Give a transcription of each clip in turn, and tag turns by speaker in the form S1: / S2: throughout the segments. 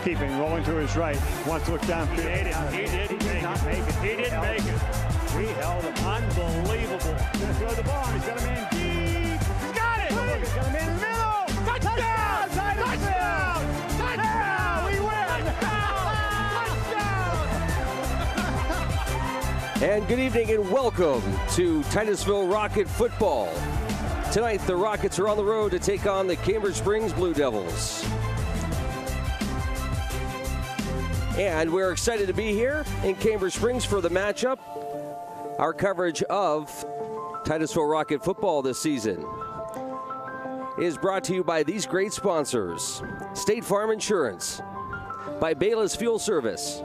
S1: keeping, rolling to his right. Wants to look downfield.
S2: He didn't make it. We held him. Unbelievable.
S1: He's going to throw the ball. He's got a man deep.
S2: He's got it.
S1: He's got a man in the middle.
S2: Touchdown!
S1: Touchdown! We win!
S3: And good evening and welcome to Titusville Rocket Football. Tonight, the Rockets are on the road to take on the Cambridge Springs Blue Devils. And we're excited to be here in Cambridge Springs for the matchup. Our coverage of Titusville Rocket Football this season is brought to you by these great sponsors: State Farm Insurance, by Bayless Fuel Service,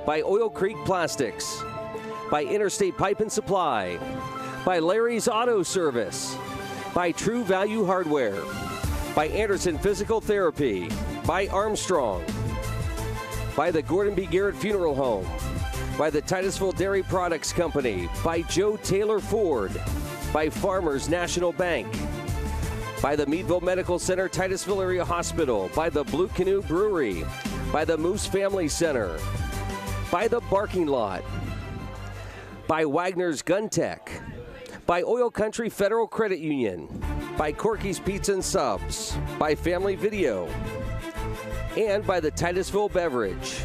S3: by Oil Creek Plastics, by Interstate Pipe and Supply, by Larry's Auto Service, by True Value Hardware, by Anderson Physical Therapy, by Armstrong, by the Gordon B. Garrett Funeral Home, by the Titusville Dairy Products Company, by Joe Taylor Ford, by Farmers National Bank, by the Meadville Medical Center Titusville Area Hospital, by the Blue Canoe Brewery, by the Moose Family Center, by the Barking Lot, by Wagner's Gun Tech, by Oil Country Federal Credit Union, by Corky's Pizza and Subs, by Family Video, and by the Titusville Beverage.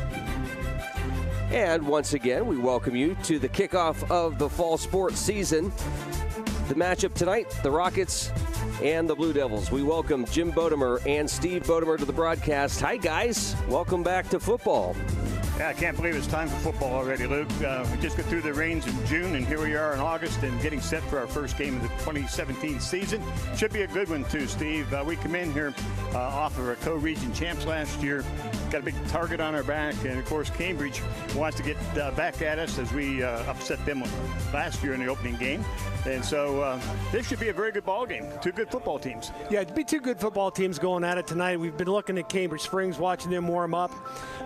S3: And once again, we welcome you to the kickoff of the fall sports season. The matchup tonight, the Rockets and the Blue Devils. We welcome Jim Bodemer and Steve Bodemer to the broadcast. Hi, guys. Welcome back to football.
S1: Yeah, I can't believe it's time for football already, Luke. We just got through the rains in June, and here we are in August and getting set for our first game of the 2017 season. Should be a good one, too, Steve. We come in here off of our co-region champs last year. Got a big target on our back, and, of course, Cambridge wants to get back at us as we upset them last year in the opening game. And so this should be a very good ball game. Two good football teams.
S4: Yeah, it'd be two good football teams going at it tonight. We've been looking at Cambridge Springs, watching them warm up.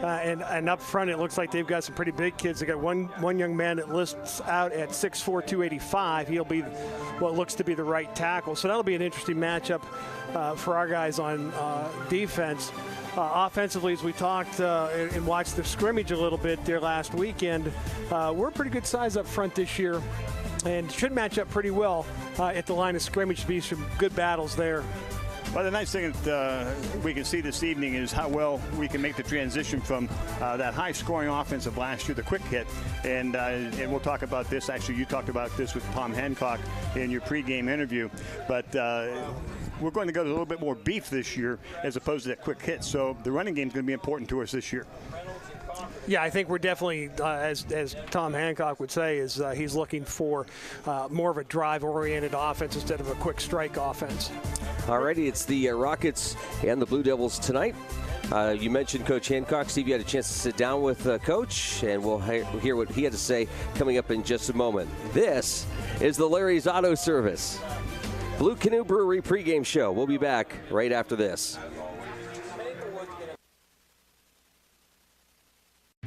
S4: And up front, it looks like they've got some pretty big kids. They got one young man that lists out at 6'4", 285. He'll be what looks to be the right tackle. So that'll be an interesting matchup for our guys on defense. Offensively, as we talked and watched the scrimmage a little bit there last weekend, we're a pretty good size up front this year and should match up pretty well at the line of scrimmage. To be some good battles there.
S1: Well, the nice thing that we can see this evening is how well we can make the transition from that high-scoring offense of last year, the quick hit, and we'll talk about this. Actually, you talked about this with Tom Hancock in your pregame interview, but we're going to go to a little bit more beef this year as opposed to that quick hit. So the running game is going to be important to us this year.
S4: Yeah, I think we're definitely, as Tom Hancock would say, is he's looking for more of a drive-oriented offense instead of a quick strike offense.
S3: Alrighty, it's the Rockets and the Blue Devils tonight. You mentioned Coach Hancock. Steve, you had a chance to sit down with Coach, and we'll hear what he had to say coming up in just a moment. This is the Larry's Auto Service Blue Canoe Brewery pregame show. We'll be back right after this.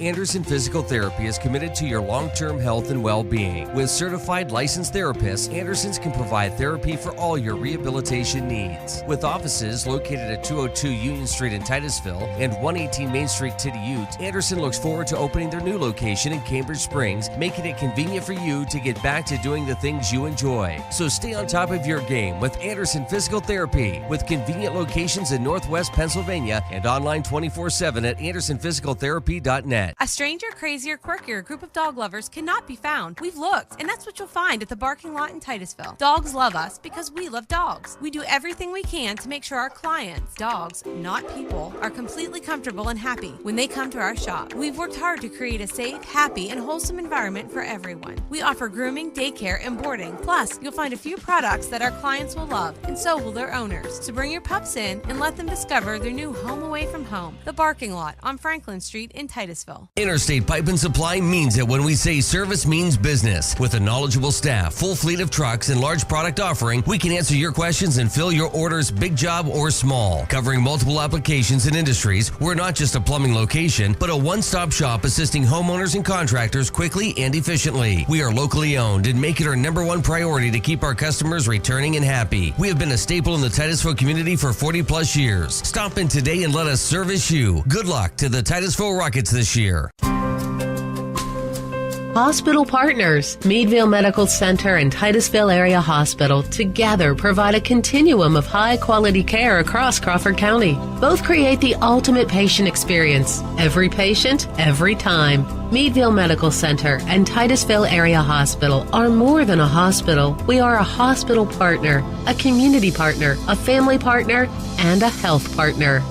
S5: Anderson Physical Therapy is committed to your long-term health and well-being. With certified licensed therapists, Andersons can provide therapy for all your rehabilitation needs. With offices located at 202 Union Street in Titusville and 118 Main Street, Tityute, Anderson looks forward to opening their new location in Cambridge Springs, making it convenient for you to get back to doing the things you enjoy. So stay on top of your game with Anderson Physical Therapy, with convenient locations in Northwest Pennsylvania and online 24/7 at andersonphysicaltherapy.net.
S6: A stranger, crazy, or quirkier group of dog lovers cannot be found. We've looked, and that's what you'll find at the Barking Lot in Titusville. Dogs love us because we love dogs. We do everything we can to make sure our clients, dogs, not people, are completely comfortable and happy when they come to our shop. We've worked hard to create a safe, happy, and wholesome environment for everyone. We offer grooming, daycare, and boarding. Plus, you'll find a few products that our clients will love, and so will their owners. So bring your pups in and let them discover their new home away from home. The Barking Lot on Franklin Street in Titusville. Titusville.
S5: Interstate Pipe and Supply means it when we say service means business. With a knowledgeable staff, full fleet of trucks, and large product offering, we can answer your questions and fill your orders, big job or small. Covering multiple applications and industries, we're not just a plumbing location, but a one-stop shop assisting homeowners and contractors quickly and efficiently. We are locally owned and make it our #1 priority to keep our customers returning and happy. We have been a staple in the Titusville community for 40 plus years. Stop in today and let us service you. Good luck to the Titusville Rockets this year.
S7: Hospital partners, Meadville Medical Center and Titusville Area Hospital together provide a continuum of high-quality care across Crawford County. Both create the ultimate patient experience. Every patient, every time. Meadville Medical Center and Titusville Area Hospital are more than a hospital. We are a hospital partner, a community partner, a family partner, and a health partner.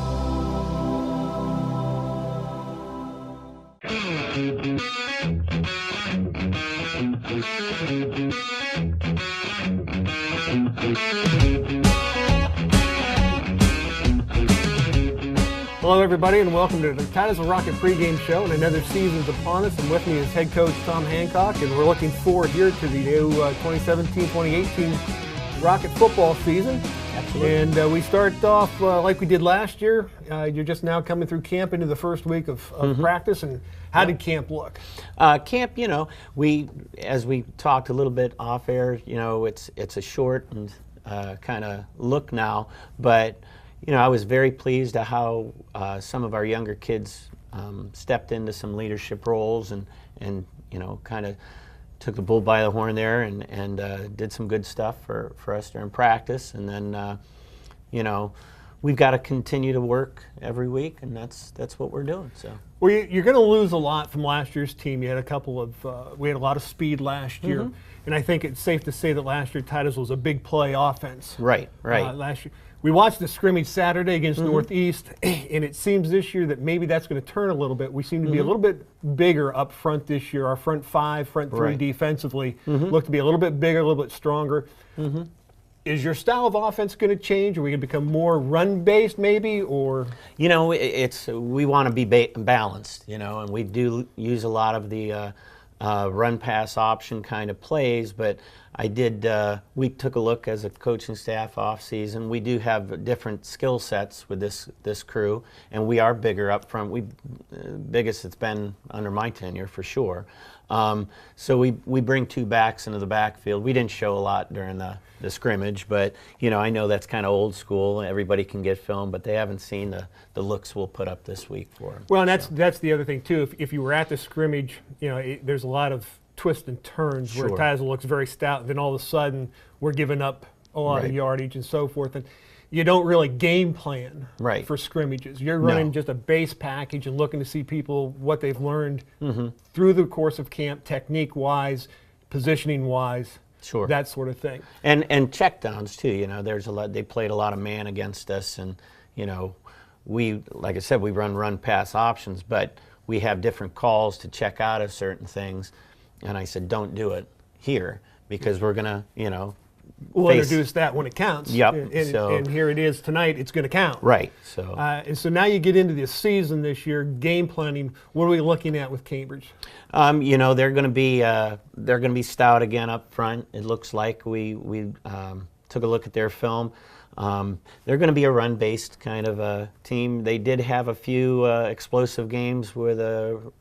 S4: Hello, everybody, and welcome to the Titusville Rocket pregame show. And another season's upon us, and with me is head coach Tom Hancock, and we're looking forward here to the new 2017-2018 Rocket football season. Absolutely. And we start off like we did last year. You're just now coming through camp into the first week of practice, and how did camp look?
S8: Camp, as we talked a little bit off air, it's a short and kind of look now, but I was very pleased at how some of our younger kids stepped into some leadership roles and kind of took the bull by the horn there and did some good stuff for us during practice. And then, we've got to continue to work every week, and that's what we're doing. So.
S4: Well, you're going to lose a lot from last year's team. You had we had a lot of speed last year, and I think it's safe to say that last year Titusville was a big play offense.
S8: Right.
S4: Last year. We watched the scrimmage Saturday against Northeast, and it seems this year that maybe that's going to turn a little bit. We seem to be a little bit bigger up front this year. Our front five, front three defensively look to be a little bit bigger, a little bit stronger. Is your style of offense going to change? Are we going to become more run-based maybe, or?
S8: We want to be balanced, and we do use a lot of the run-pass option kind of plays, but we took a look as a coaching staff off season. We do have different skill sets with this crew, and we are bigger up front. Biggest it's been under my tenure for sure. So we bring two backs into the backfield. We didn't show a lot during the scrimmage, but I know that's kind of old school. Everybody can get film, but they haven't seen the looks we'll put up this week for them.
S4: Well, and that's the other thing too. If you were at the scrimmage, there's a lot of twists and turns where Titusville looks very stout, and then all of a sudden we're giving up a lot of yardage and so forth, and you don't really game plan for scrimmages. You're running just a base package and looking to see people what they've learned through the course of camp, technique-wise, positioning-wise, that sort of thing.
S8: And checkdowns too. There's a lot. They played a lot of man against us, and we, like I said, we run pass options, but we have different calls to check out of certain things. And I said, don't do it here because we're gonna,
S4: we'll introduce that when it counts.
S8: Yep.
S4: And here it is tonight. It's going to count.
S8: Right. So.
S4: And so now you get into the season this year, game planning. What are we looking at with Cambridge?
S8: They're going to be stout again up front. It looks like we took a look at their film. They're going to be a run-based kind of a team. They did have a few explosive games where the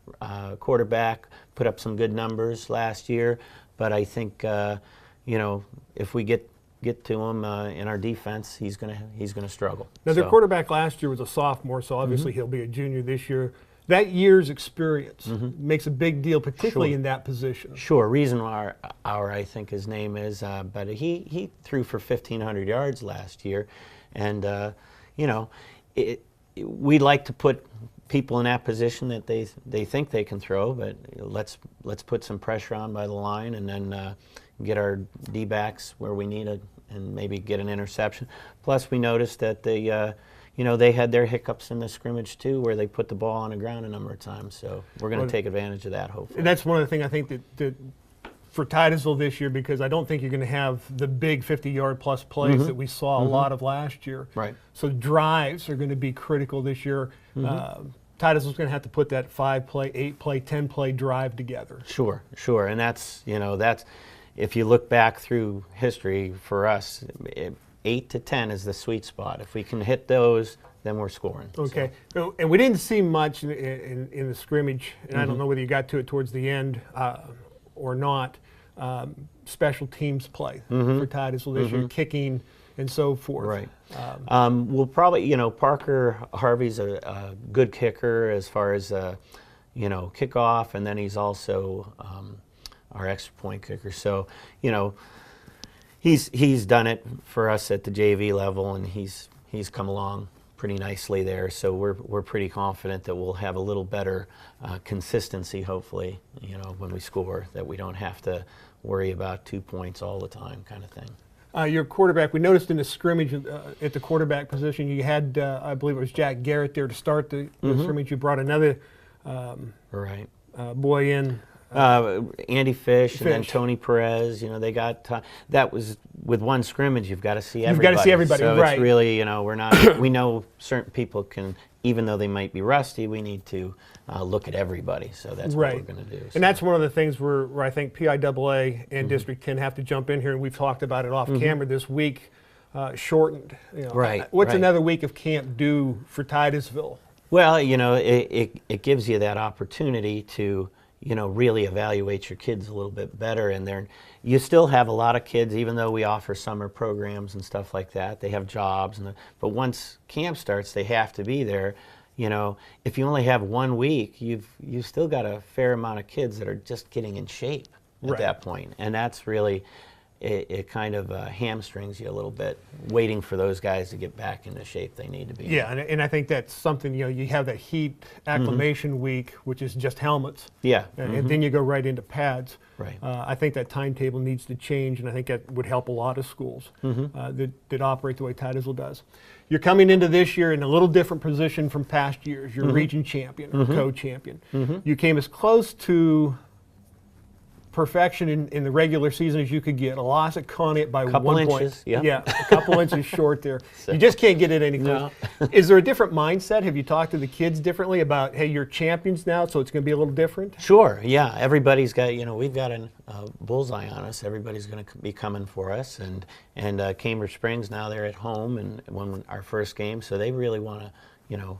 S8: quarterback put up some good numbers last year, but I think if we get to him in our defense, he's going to struggle.
S4: Now, their quarterback last year was a sophomore, so obviously he'll be a junior this year. That year's experience makes a big deal, particularly in that position.
S8: Sure. Riesenauer, I think his name is, but he threw for 1,500 yards last year, and we like to put people in that position that they think they can throw, but let's put some pressure on by the line, and then get our D-backs where we need it, and maybe get an interception. Plus, we noticed that they had their hiccups in the scrimmage too, where they put the ball on the ground a number of times. So we're going to take advantage of that, hopefully.
S4: And that's one of the things I think that for Titusville this year, because I don't think you're going to have the big 50-yard plus plays that we saw a lot of last year.
S8: Right.
S4: So drives are going to be critical this year. Titusville's going to have to put that 5-play, 8-play, 10-play drive together.
S8: Sure, and that's, that's, if you look back through history for us, 8 to 10 is the sweet spot. If we can hit those, then we're scoring.
S4: Okay, so, and we didn't see much in the scrimmage, and I don't know whether you got to it towards the end or not, special teams play for Titusville this year, kicking and so forth.
S8: Right. We'll probably, Parker Harvey's a good kicker as far as, kickoff, and then he's also our extra point kicker. So, he's done it for us at the JV level, and he's come along pretty nicely there. So we're pretty confident that we'll have a little better consistency, hopefully, when we score, that we don't have to worry about 2 points all the time, kind of thing.
S4: Your quarterback, we noticed in the scrimmage at the quarterback position, you had, I believe it was Jack Garrett there to start the scrimmage. You brought another boy in.
S8: Andy Fish, and then Tony Perez. They got that was with one scrimmage. You've got to see everybody.
S4: You've got to see everybody,
S8: so
S4: right?
S8: It's really, we're not. We know certain people can, even though they might be rusty, we need to look at everybody. So that's what we're going to do. So.
S4: And that's one of the things where I think PIAA and District 10 have to jump in here, and we've talked about it off camera this week. Shortened. What's another week of camp do for Titusville?
S8: Well, it gives you that opportunity to. Really evaluate your kids a little bit better. And you still have a lot of kids, even though we offer summer programs and stuff like that, they have jobs. But once camp starts, they have to be there. If you only have 1 week, you've still got a fair amount of kids that are just getting in shape at that point. And that's really, it kind of hamstrings you a little bit, waiting for those guys to get back into shape they need to be.
S4: Yeah, and I think that's something, you have that heat acclimation week, which is just helmets.
S8: Yeah.
S4: And then you go right into pads.
S8: Right.
S4: I think that timetable needs to change, and I think that would help a lot of schools that operate the way Titusville does. You're coming into this year in a little different position from past years. You're region champion or co-champion. You came as close to perfection in the regular season as you could get. A loss at Conneaut by 1 point.
S8: Inches, yeah.
S4: Yeah, a couple inches short there. You just can't get it any closer. No. Is there a different mindset? Have you talked to the kids differently about, hey, you're champions now, so it's going to be a little different?
S8: Sure, yeah. Everybody's got, we've got a bullseye on us. Everybody's going to be coming for us. And Cambridge Springs, now they're at home and won our first game, so they really want to,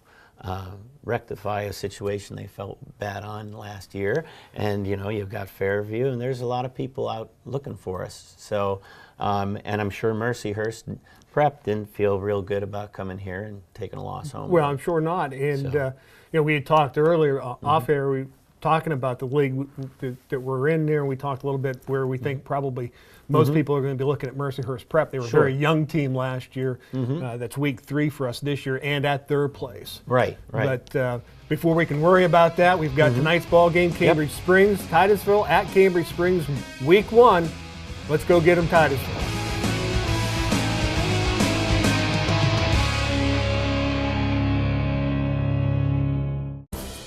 S8: rectify a situation they felt bad on last year. And you've got Fairview, and there's a lot of people out looking for us. So, and I'm sure Mercyhurst Prep didn't feel real good about coming here and taking a loss home.
S4: Well, I'm sure not. And we had talked earlier off air. We were talking about the league that we're in there, and we talked a little bit where we think probably most people are going to be looking at Mercyhurst Prep. They were a very young team last year. That's week 3 for us this year, and at their place.
S8: Right.
S4: But before we can worry about that, we've got tonight's ball game, Cambridge Springs, Titusville at Cambridge Springs, week 1. Let's go get them, Titusville.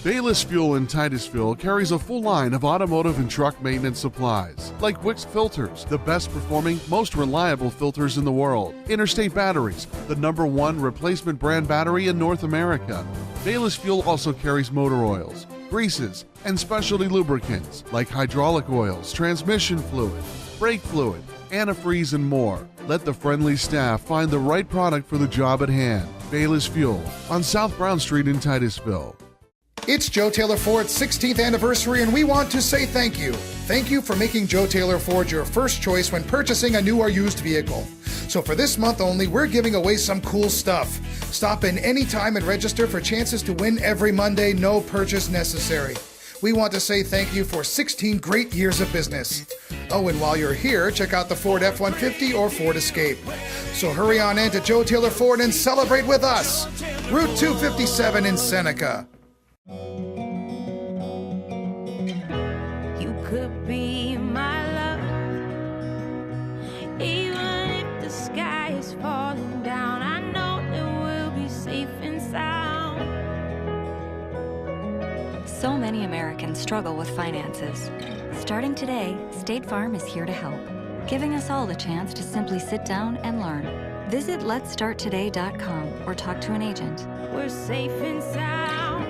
S9: Bayless Fuel in Titusville carries a full line of automotive and truck maintenance supplies, like Wix Filters, the best performing, most reliable filters in the world. Interstate Batteries, the #1 replacement brand battery in North America. Bayless Fuel also carries motor oils, greases, and specialty lubricants, like hydraulic oils, transmission fluid, brake fluid, antifreeze, and more. Let the friendly staff find the right product for the job at hand. Bayless Fuel on South Brown Street in Titusville.
S10: It's Joe Taylor Ford's 16th anniversary, and we want to say thank you. Thank you for making Joe Taylor Ford your first choice when purchasing a new or used vehicle. So for this month only, we're giving away some cool stuff. Stop in anytime and register for chances to win every Monday, no purchase necessary. We want to say thank you for 16 great years of business. Oh, and while you're here, check out the Ford F-150 or Ford Escape. So hurry on in to Joe Taylor Ford and celebrate with us. Route 257 in Seneca.
S11: You could be my love, even if the sky is falling down. I know that we'll be safe and sound.
S12: So many Americans struggle with finances. Starting today, State Farm is here to help, giving us all the chance to simply sit down and learn. Visit letstarttoday.com or talk to an agent.
S11: We're safe and sound.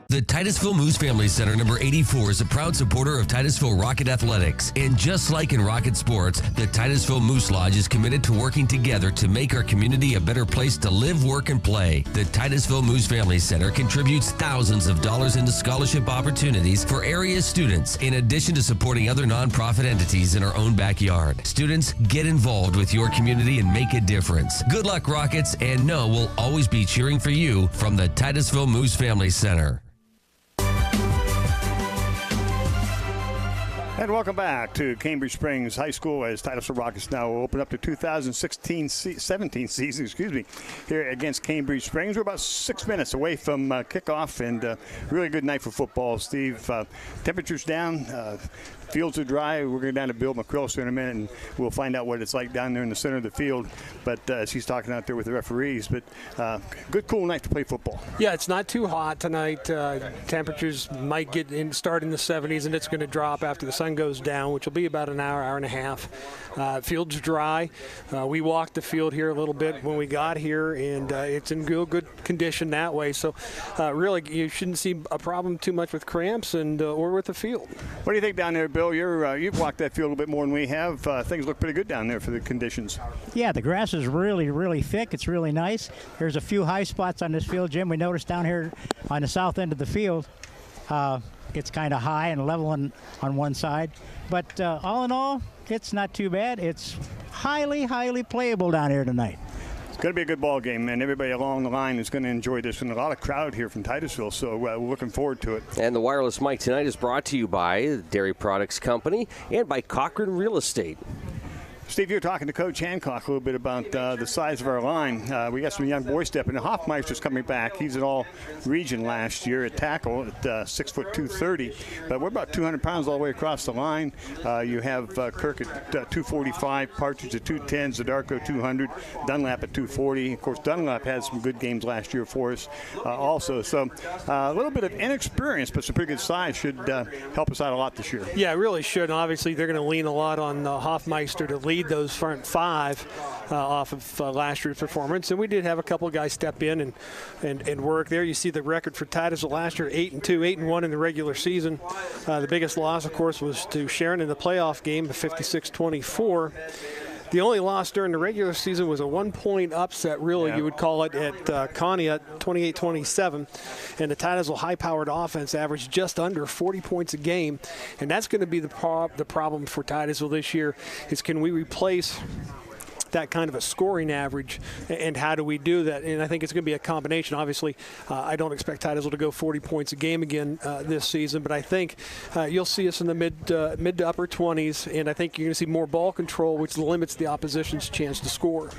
S5: The Titusville Moose Family Center number 84 is a proud supporter of Titusville Rocket Athletics. And just like in Rocket Sports, the Titusville Moose Lodge is committed to working together to make our community a better place to live, work, and play. The Titusville Moose Family Center contributes thousands of dollars into scholarship opportunities for area students, in addition to supporting other nonprofit entities in our own backyard. Students, get involved with your community and make a difference. Good luck, Rockets, and know we'll always be cheering for you from the Titusville Moose Family Center.
S1: And welcome back to Cambridge Springs High School as Titusville Rockets now open up the 2016-17 season, here against Cambridge Springs. We're about 6 minutes away from kickoff, and really good night for football, Steve. Temperatures down, fields are dry. We're going down to Bill McCrillis in a minute, and we'll find out what it's like down there in the center of the field. But as he's talking out there with the referees, but good, cool night to play football.
S4: Yeah, it's not too hot tonight. Temperatures might start in the 70s, and it's going to drop after the sun goes down, which will be about an hour and a half. Field's dry. We walked the field here a little bit when we got here, and it's in good condition that way. So really, you shouldn't see a problem too much with cramps and or with the field.
S1: What do you think down there, Bill? You've walked that field a little bit more than we have. Things look pretty good down there for the conditions.
S13: Yeah, the grass is really, really thick. It's really nice. There's a few high spots on this field, Jim. We noticed down here on the south end of the field, it's kind of high and level on one side. But all in all, it's not too bad. It's highly, highly playable down here tonight.
S1: It's going to be a good ball game, and everybody along the line is going to enjoy this, and a lot of crowd here from Titusville, so we're looking forward to it.
S3: And the Wireless Mic tonight is brought to you by the Dairy Products Company and by Cochran Real Estate.
S1: Steve, you were talking to Coach Hancock a little bit about the size of our line. We got some young boys stepping. Hoffmeister's coming back. He's an all-region last year at tackle at 6 foot 230. But we're about 200 pounds all the way across the line. You have Kirk at 245, Partridge at 210, Zadarko 200, Dunlap at 240. Of course, Dunlap had some good games last year for us also. So a little bit of inexperience, but some pretty good size should help us out a lot this year.
S4: Yeah, it really should. And obviously, they're going to lean a lot on Hoffmeister to lead those front five off of last year's performance, and we did have a couple of guys step in and work there. You see the record for Titusville last year, 8-2, 8-1 in the regular season. The biggest loss, of course, was to Sharon in the playoff game, 56-24. The only loss during the regular season was a 1-point upset, really, you would call it, at Conneaut, 28-27. And the Titusville high-powered offense averaged just under 40 points a game. And that's going to be the problem for Titusville this year, is can we replace that kind of a scoring average, and how do we do that? And I think it's going to be a combination. Obviously, I don't expect Titusville to go 40 points a game again this season, but I think you'll see us in the mid to upper 20s, and I think you're going to see more ball control, which limits the opposition's chance to score.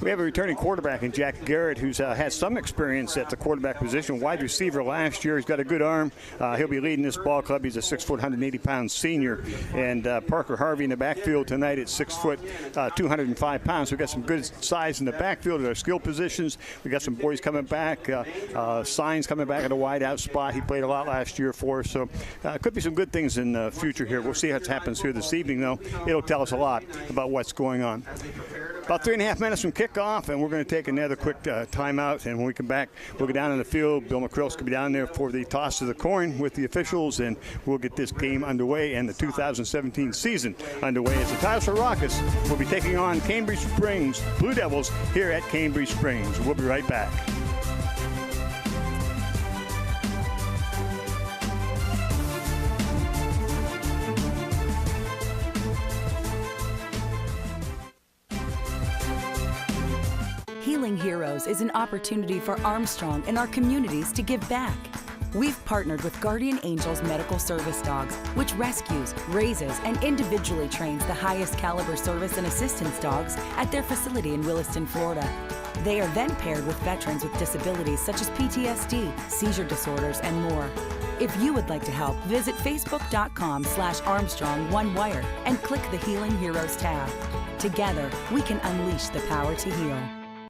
S1: We have a returning quarterback in Jack Garrett, who's had some experience at the quarterback position, wide receiver last year. He's got a good arm. He'll be leading this ball club. He's a 6 foot, 180-pound senior. And Parker Harvey in the backfield tonight at 6 foot, 205 pounds. So we've got some good size in the backfield at our skill positions. We got some boys coming back. Signs coming back at a wide out spot. He played a lot last year for us. So could be some good things in the future here. We'll see what happens here this evening, though. It'll tell us a lot about what's going on. About 3.5 minutes from kickoff, and we're going to take another quick timeout. And when we come back, we'll go down in the field. Bill McCrillis will be down there for the toss of the coin with the officials, and we'll get this game underway and the 2017 season underway as the Titusville Rockets will be taking on Cambridge Springs Blue Devils here at Cambridge Springs. We'll be right back.
S14: Healing Heroes is an opportunity for Armstrong and our communities to give back. We've partnered with Guardian Angels Medical Service Dogs, which rescues, raises, and individually trains the highest caliber service and assistance dogs at their facility in Williston, Florida. They are then paired with veterans with disabilities such as PTSD, seizure disorders, and more. If you would like to help, visit facebook.com/ArmstrongOneWire and click the Healing Heroes tab. Together, we can unleash the power to heal.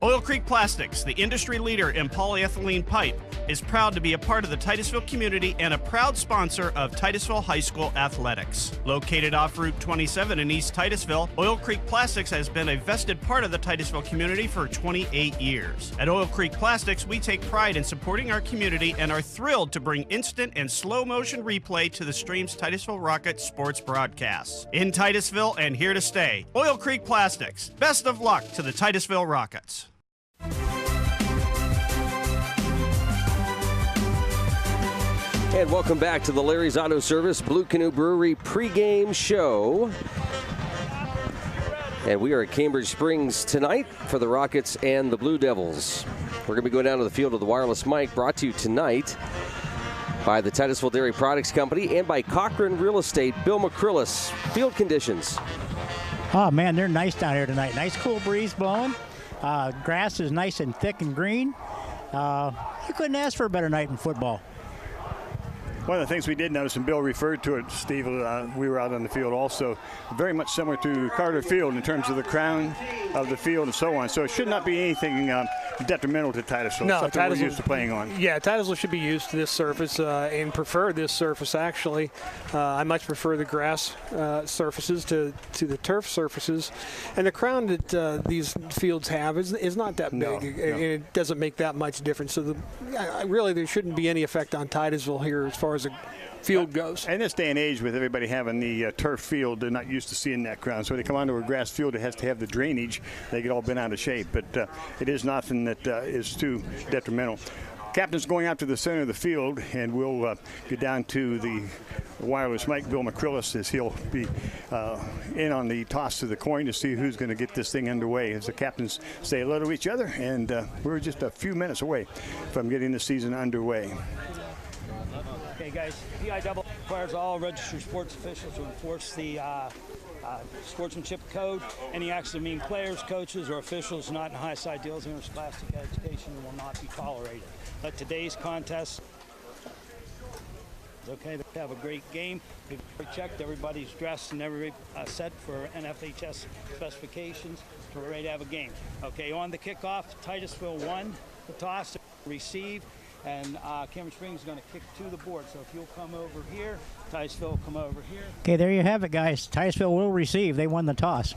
S15: Oil Creek Plastics, the industry leader in polyethylene pipe, is proud to be a part of the Titusville community and a proud sponsor of Titusville High School athletics. Located off Route 27 in East Titusville, Oil Creek Plastics has been a vested part of the Titusville community for 28 years. At Oil Creek Plastics, we take pride in supporting our community and are thrilled to bring instant and slow motion replay to the Stream's Titusville Rocket sports broadcasts. In Titusville and here to stay, Oil Creek Plastics. Best of luck to the Titusville Rockets.
S3: And welcome back to the Larry's Auto Service Blue Canoe Brewery pregame show. And we are at Cambridge Springs tonight for the Rockets and the Blue Devils. We're going to be going down to the field with the wireless mic, brought to you tonight by the Titusville Dairy Products Company and by Cochran Real Estate. Bill McCrillis, field conditions.
S13: Oh, man, they're nice down here tonight. Nice cool breeze blowing. Grass is nice and thick and green. You couldn't ask for a better night in football.
S1: One of the things we did notice, and Bill referred to it, Steve, we were out on the field also, very much similar to Carter Field in terms of the crown of the field and so on. So it should not be anything detrimental to Titusville.
S4: No,
S1: something we're used to playing on.
S4: Yeah, Titusville should be used to this surface and prefer this surface, actually. I much prefer the grass surfaces to the turf surfaces. And the crown that these fields have is not that big.
S1: No.
S4: And it doesn't make that much difference. So really there shouldn't be any effect on Titusville here as far as the field goes.
S1: In this day and age, with everybody having the turf field, they're not used to seeing that crown. So when they come onto a grass field, it has to have the drainage. They get all bent out of shape. But it is nothing that is too detrimental. Captain's going out to the center of the field, and we'll get down to the wireless mic. Bill McCrillis, as he'll be in on the toss of the coin to see who's going to get this thing underway. As the captains say hello to each other, and we're just a few minutes away from getting the season underway.
S16: Okay, guys, PI double requires all registered sports officials to enforce the sportsmanship code. Any acts that mean players, coaches, or officials not in high-side deals or interscholastic education will not be tolerated. But today's contest, okay, they have a great game. We've checked, everybody's dressed and everybody set for NFHS specifications, so we're ready to have a game. Okay, on the kickoff, Titusville won the toss, receive. And Cambridge Springs is going to kick to the board. So if you'll come over here, Titusville will come over here.
S13: Okay, there you have it, guys. Titusville will receive. They won the toss.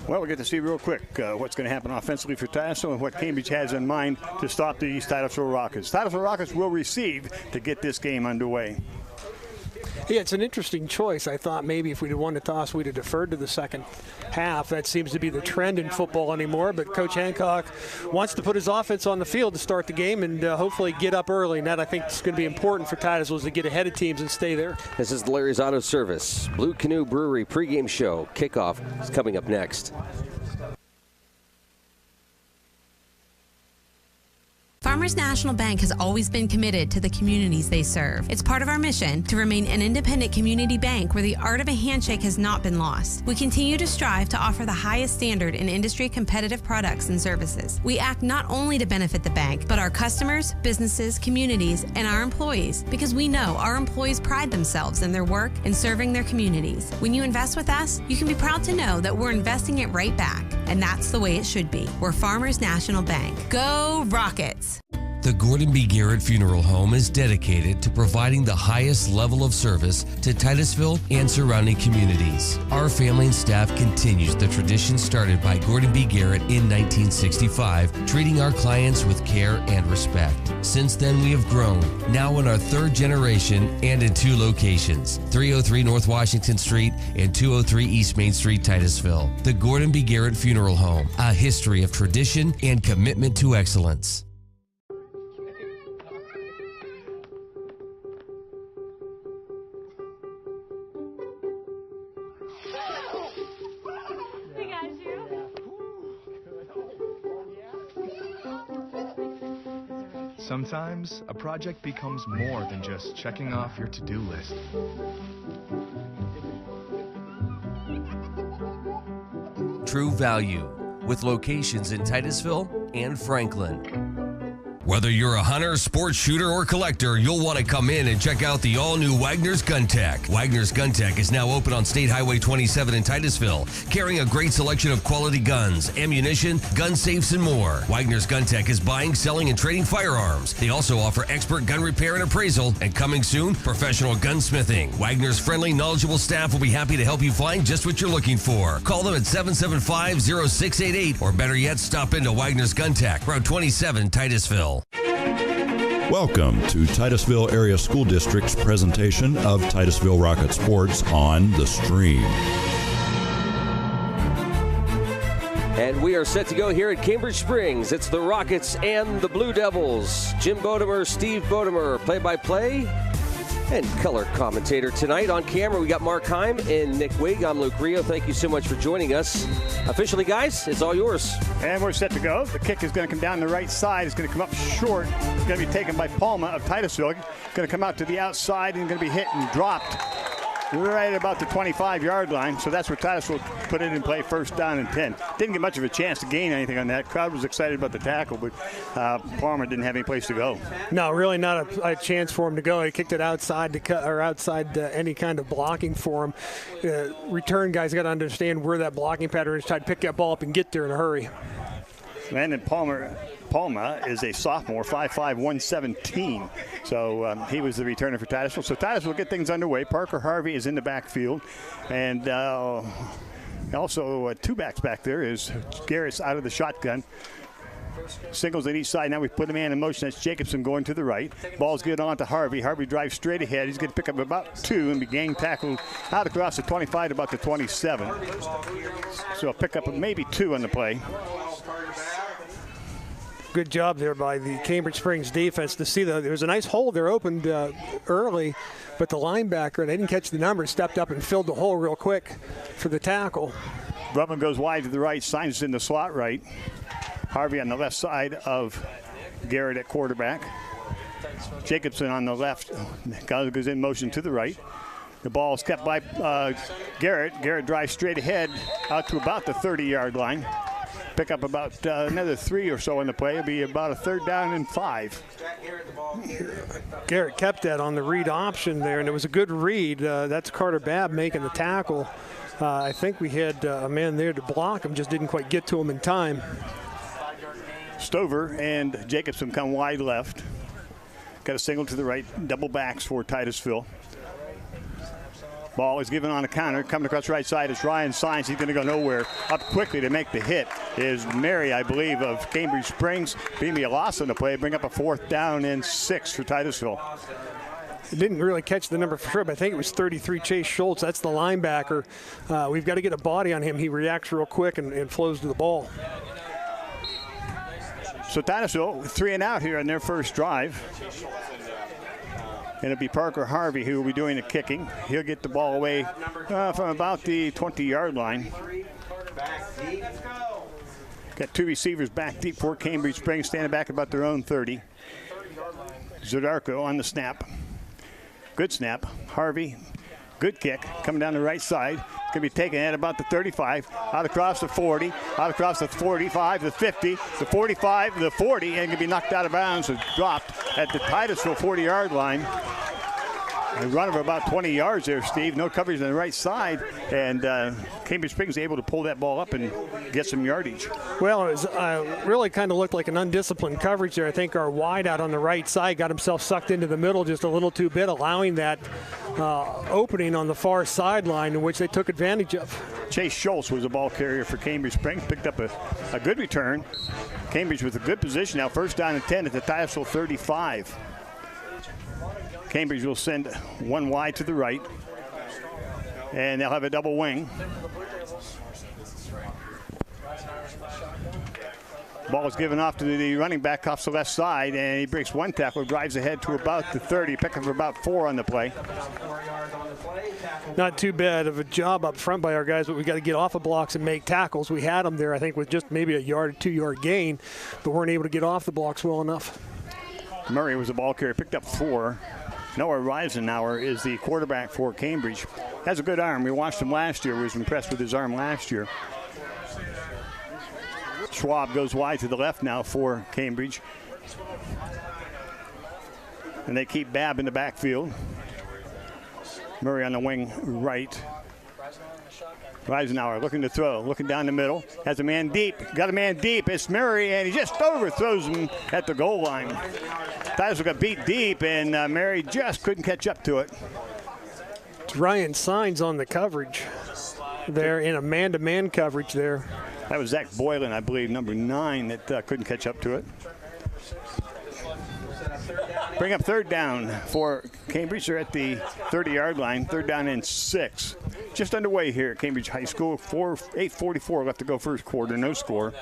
S1: Well, we'll get to see real quick what's going to happen offensively for Titusville and what Cambridge has in mind to stop the East Titusville Rockets. Titusville Rockets will receive to get this game underway.
S4: Yeah, it's an interesting choice. I thought maybe if we'd won the toss, we'd have deferred to the second half. That seems to be the trend in football anymore. But Coach Hancock wants to put his offense on the field to start the game and hopefully get up early. And that, I think, is going to be important for Titusville, is to get ahead of teams and stay there.
S3: This is Larry's Auto Service Blue Canoe Brewery pregame show. Kickoff is coming up next.
S6: Farmers National Bank has always been committed to the communities they serve. It's part of our mission to remain an independent community bank where the art of a handshake has not been lost. We continue to strive to offer the highest standard in industry competitive products and services. We act not only to benefit the bank, but our customers, businesses, communities, and our employees, because we know our employees pride themselves in their work and serving their communities. When you invest with us, you can be proud to know that we're investing it right back, and that's the way it should be. We're Farmers National Bank. Go Rockets!
S5: The Gordon B. Garrett Funeral Home is dedicated to providing the highest level of service to Titusville and surrounding communities. Our family and staff continues the tradition started by Gordon B. Garrett in 1965, treating our clients with care and respect. Since then, we have grown, now in our third generation and in 2 locations, 303 North Washington Street and 203 East Main Street, Titusville. The Gordon B. Garrett Funeral Home, a history of tradition and commitment to excellence.
S17: Sometimes a project becomes more than just checking off your to-do list.
S5: True Value, with locations in Titusville and Franklin. Whether you're a hunter, sports shooter, or collector, you'll want to come in and check out the all-new Wagner's Gun Tech. Wagner's Gun Tech is now open on State Highway 27 in Titusville, carrying a great selection of quality guns, ammunition, gun safes, and more. Wagner's Gun Tech is buying, selling, and trading firearms. They also offer expert gun repair and appraisal, and coming soon, professional gunsmithing. Wagner's friendly, knowledgeable staff will be happy to help you find just what you're looking for. Call them at 775-0688, or better yet, stop into Wagner's Gun Tech, Route 27, Titusville.
S18: Welcome to Titusville Area School District's presentation of Titusville Rocket Sports on the Stream.
S3: And we are set to go here at Cambridge Springs. It's the Rockets and the Blue Devils. Jim Bodemer, Steve Bodemer, play-by-play and color commentator tonight. On camera, we got Mark Heim and Nick Wigg. I'm Luke Rio. Thank you so much for joining us. Officially, guys, it's all yours.
S1: And we're set to go. The kick is going to come down the right side. It's going to come up short. It's going to be taken by Palma of Titusville. Going to come out to the outside and going to be hit and dropped right about the 25-yard line. So that's where Titusville put it in play, first down and 10. Didn't get much of a chance to gain anything on that. Crowd was excited about the tackle, but Palmer didn't have any place to go.
S4: No, really not a chance for him to go. He kicked it outside to cut, or outside any kind of blocking for him. Return guys got to understand where that blocking pattern is. Try to pick that ball up and get there in a hurry.
S1: Landon Palma is a sophomore, 5'5", 117. So he was the returner for Titusville. So Titusville will get things underway. Parker Harvey is in the backfield. And also two backs back there is Garrett's out of the shotgun. Singles at each side. Now we put a man in motion. That's Jacobson going to the right. Ball's good on to Harvey. Harvey drives straight ahead. He's going to pick up about 2 and be gang tackled out across the 25 to about the 27. So a pick up of maybe 2 on the play.
S4: Good job there by the Cambridge Springs defense to see there was a nice hole there opened early, but the linebacker, they didn't catch the number, stepped up and filled the hole real quick for the tackle.
S1: Brubman goes wide to the right, signs in the slot right. Harvey on the left side of Garrett at quarterback. Jacobson on the left goes in motion to the right. The ball is kept by Garrett. Garrett drives straight ahead out to about the 30-yard line. Pick up about another 3 or so in the play. It'll be about a 3rd down and 5.
S4: Garrett kept that on the read option there, and it was a good read. That's Carter Babb making the tackle. I think we had a man there to block him, just didn't quite get to him in time.
S1: Stover and Jacobson come wide left. Got a single to the right, double backs for Titusville. Ball is given on a counter. Coming across the right side is Ryan Signs. He's going to go nowhere. Up quickly to make the hit is Mary, I believe, of Cambridge Springs. Being a loss on the play. Bring up a 4th down and 6 for Titusville.
S4: It didn't really catch the number for sure, but I think it was 33, Chase Schultz. That's the linebacker. We've got to get a body on him. He reacts real quick and flows to the ball.
S1: So Titusville 3 and out here on their first drive. And it'll be Parker Harvey who will be doing the kicking. He'll get the ball away from about the 20-yard line. Got 2 receivers back deep for Cambridge Springs, standing back about their own 30. Zodarko on the snap. Good snap. Harvey, good kick, coming down the right side. Going to be taken at about the 35, out across the 40, out across the 45, the 50, the 45, the 40, and going to be knocked out of bounds and dropped at the Titusville 40-yard line. A run of about 20 yards there, Steve. No coverage on the right side, and Cambridge Springs able to pull that ball up and get some yardage.
S4: Well, it was, really kind of looked like an undisciplined coverage there. I think our wideout on the right side got himself sucked into the middle just a little too bit, allowing that opening on the far sideline, in which they took advantage of.
S1: Chase Schultz was a ball carrier for Cambridge Springs, picked up a good return. Cambridge with a good position now, 1st down and 10 at the Titusville 35. Cambridge will send 1 wide to the right, and they'll have a double wing. Ball is given off to the running back off the left side, and he breaks 1 tackle, drives ahead to about the 30, picking up about 4 on the play.
S4: Not too bad of a job up front by our guys, but we got to get off of blocks and make tackles. We had them there, I think, with just maybe a 1 or 2 yard gain, but weren't able to get off the blocks well enough.
S1: Murray was a ball carrier, picked up 4. Noah Reisenauer is the quarterback for Cambridge. Has a good arm. We watched him last year. We was impressed with his arm last year. Schwab goes wide to the left now for Cambridge. And they keep Babb in the backfield. Murray on the wing right. Reisenauer looking to throw, looking down the middle. Has a man deep, got a man deep. It's Murray, and he just overthrows him at the goal line. Titusville got beat deep, and Murray just couldn't catch up to it.
S4: It's Ryan Signs on the coverage there, in a man-to-man coverage there.
S1: That was Zach Boylan, I believe, number 9, that couldn't catch up to it. Bring up third down for Cambridge. They're at the 30-yard line, 3rd down and 6. Just underway here at Cambridge High School. 8:44 left to go first quarter, no score.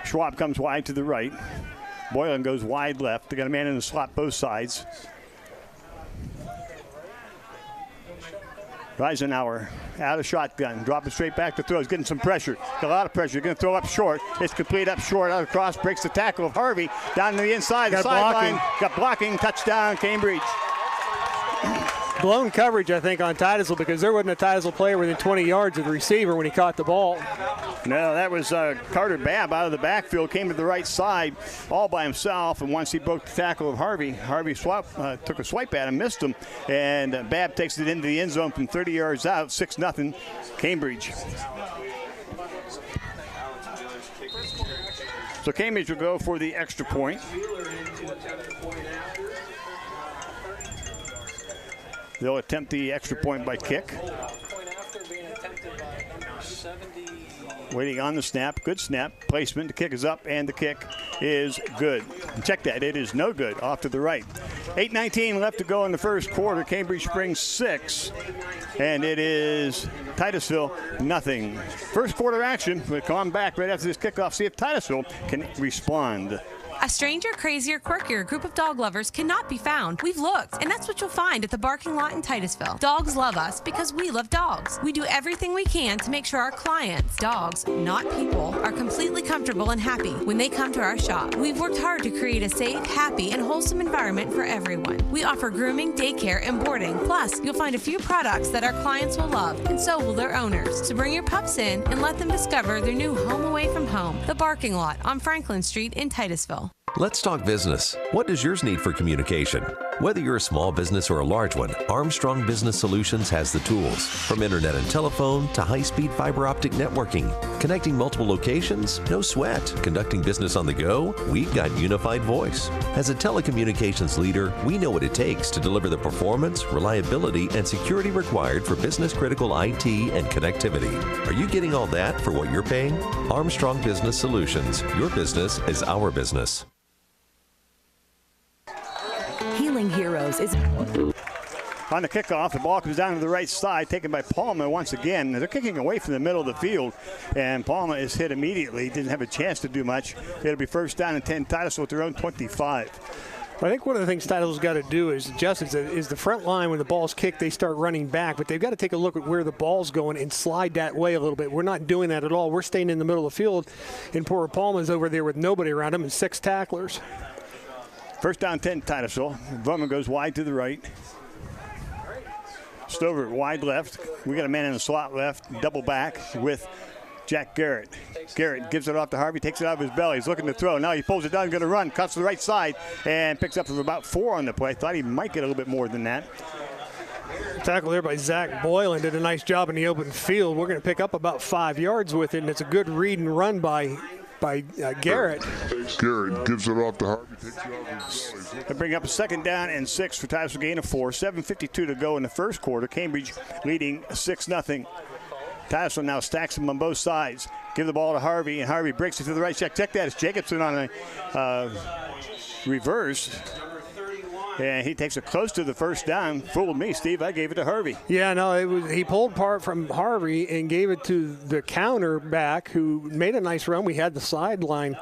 S1: Schwab comes wide to the right. Boylan goes wide left. They got a man in the slot both sides. Reisenauer out of shotgun, dropping straight back to throw. He's getting some pressure, got a lot of pressure. Going to throw up short. It's complete up short, out across, breaks the tackle of Harvey down to the inside, the sideline. Got blocking, touchdown, Cambridge.
S4: Blown coverage, I think, on Titusville, because there wasn't a Titusville player within 20 yards of the receiver when he caught the ball.
S1: No, that was Carter Babb out of the backfield, came to the right side all by himself, and once he broke the tackle of Harvey took a swipe at him, missed him, and Babb takes it into the end zone from 30 yards out, 6-0, Cambridge. So Cambridge will go for the extra point. They'll attempt the extra point by kick. Waiting on the snap. Good snap. Placement. The kick is up, and the kick is good. Check that. It is no good. Off to the right. 8:19 left to go in the first quarter. Cambridge Springs 6. And it is Titusville nothing. First quarter action. We'll come back right after this kickoff. See if Titusville can respond.
S6: A stranger, crazy, or quirkier group of dog lovers cannot be found. We've looked, and that's what you'll find at the Barking Lot in Titusville. Dogs love us because we love dogs. We do everything we can to make sure our clients, dogs, not people, are completely comfortable and happy when they come to our shop. We've worked hard to create a safe, happy, and wholesome environment for everyone. We offer grooming, daycare, and boarding. Plus, you'll find a few products that our clients will love, and so will their owners. So bring your pups in and let them discover their new home away from home. The Barking Lot on Franklin Street in Titusville.
S19: Let's talk business. What does yours need for communication? Whether you're a small business or a large one, Armstrong Business Solutions has the tools. From internet and telephone to high-speed fiber optic networking. Connecting multiple locations? No sweat. Conducting business on the go? We've got unified voice. As a telecommunications leader, we know what it takes to deliver the performance, reliability, and security required for business-critical IT and connectivity. Are you getting all that for what you're paying? Armstrong Business Solutions. Your business is our business.
S14: Healing Heroes is...
S1: On the kickoff, the ball comes down to the right side, taken by Palma once again. They're kicking away from the middle of the field, and Palma is hit immediately. Didn't have a chance to do much. It'll be 1st down and 10, Titusville at their own 25.
S4: I think one of the things Titusville's got to do is adjust is the front line. When the ball's kicked, they start running back, but they've got to take a look at where the ball's going and slide that way a little bit. We're not doing that at all. We're staying in the middle of the field, and poor Palma's over there with nobody around him and 6 tacklers.
S1: 1st down, 10, Titusville. Bowman goes wide to the right. Stover wide left. We got a man in the slot left, double back with Jack Garrett. Garrett gives it off to Harvey, takes it out of his belly. He's looking to throw. Now he pulls it down, going to run, cuts to the right side, and picks up for about 4 on the play. Thought he might get a little bit more than that.
S4: Tackle there by Zach Boylan. Did a nice job in the open field. We're going to pick up about 5 yards with it, and it's a good read and run by Garrett.
S20: Garrett gives it off to Harvey, takes it off his belly.
S1: They bring up a 2nd down and 6 for Titusville, gain of 4. 7:52 to go in the first quarter. Cambridge leading 6-0. Titusville now stacks them on both sides. Give the ball to Harvey, and Harvey breaks it to the right. Check that. It's Jacobson on a reverse. And he takes it close to the 1st down. Fooled me, Steve. I gave it to Harvey.
S4: Yeah, no, he pulled part from Harvey and gave it to the counter back, who made a nice run. We had the sideline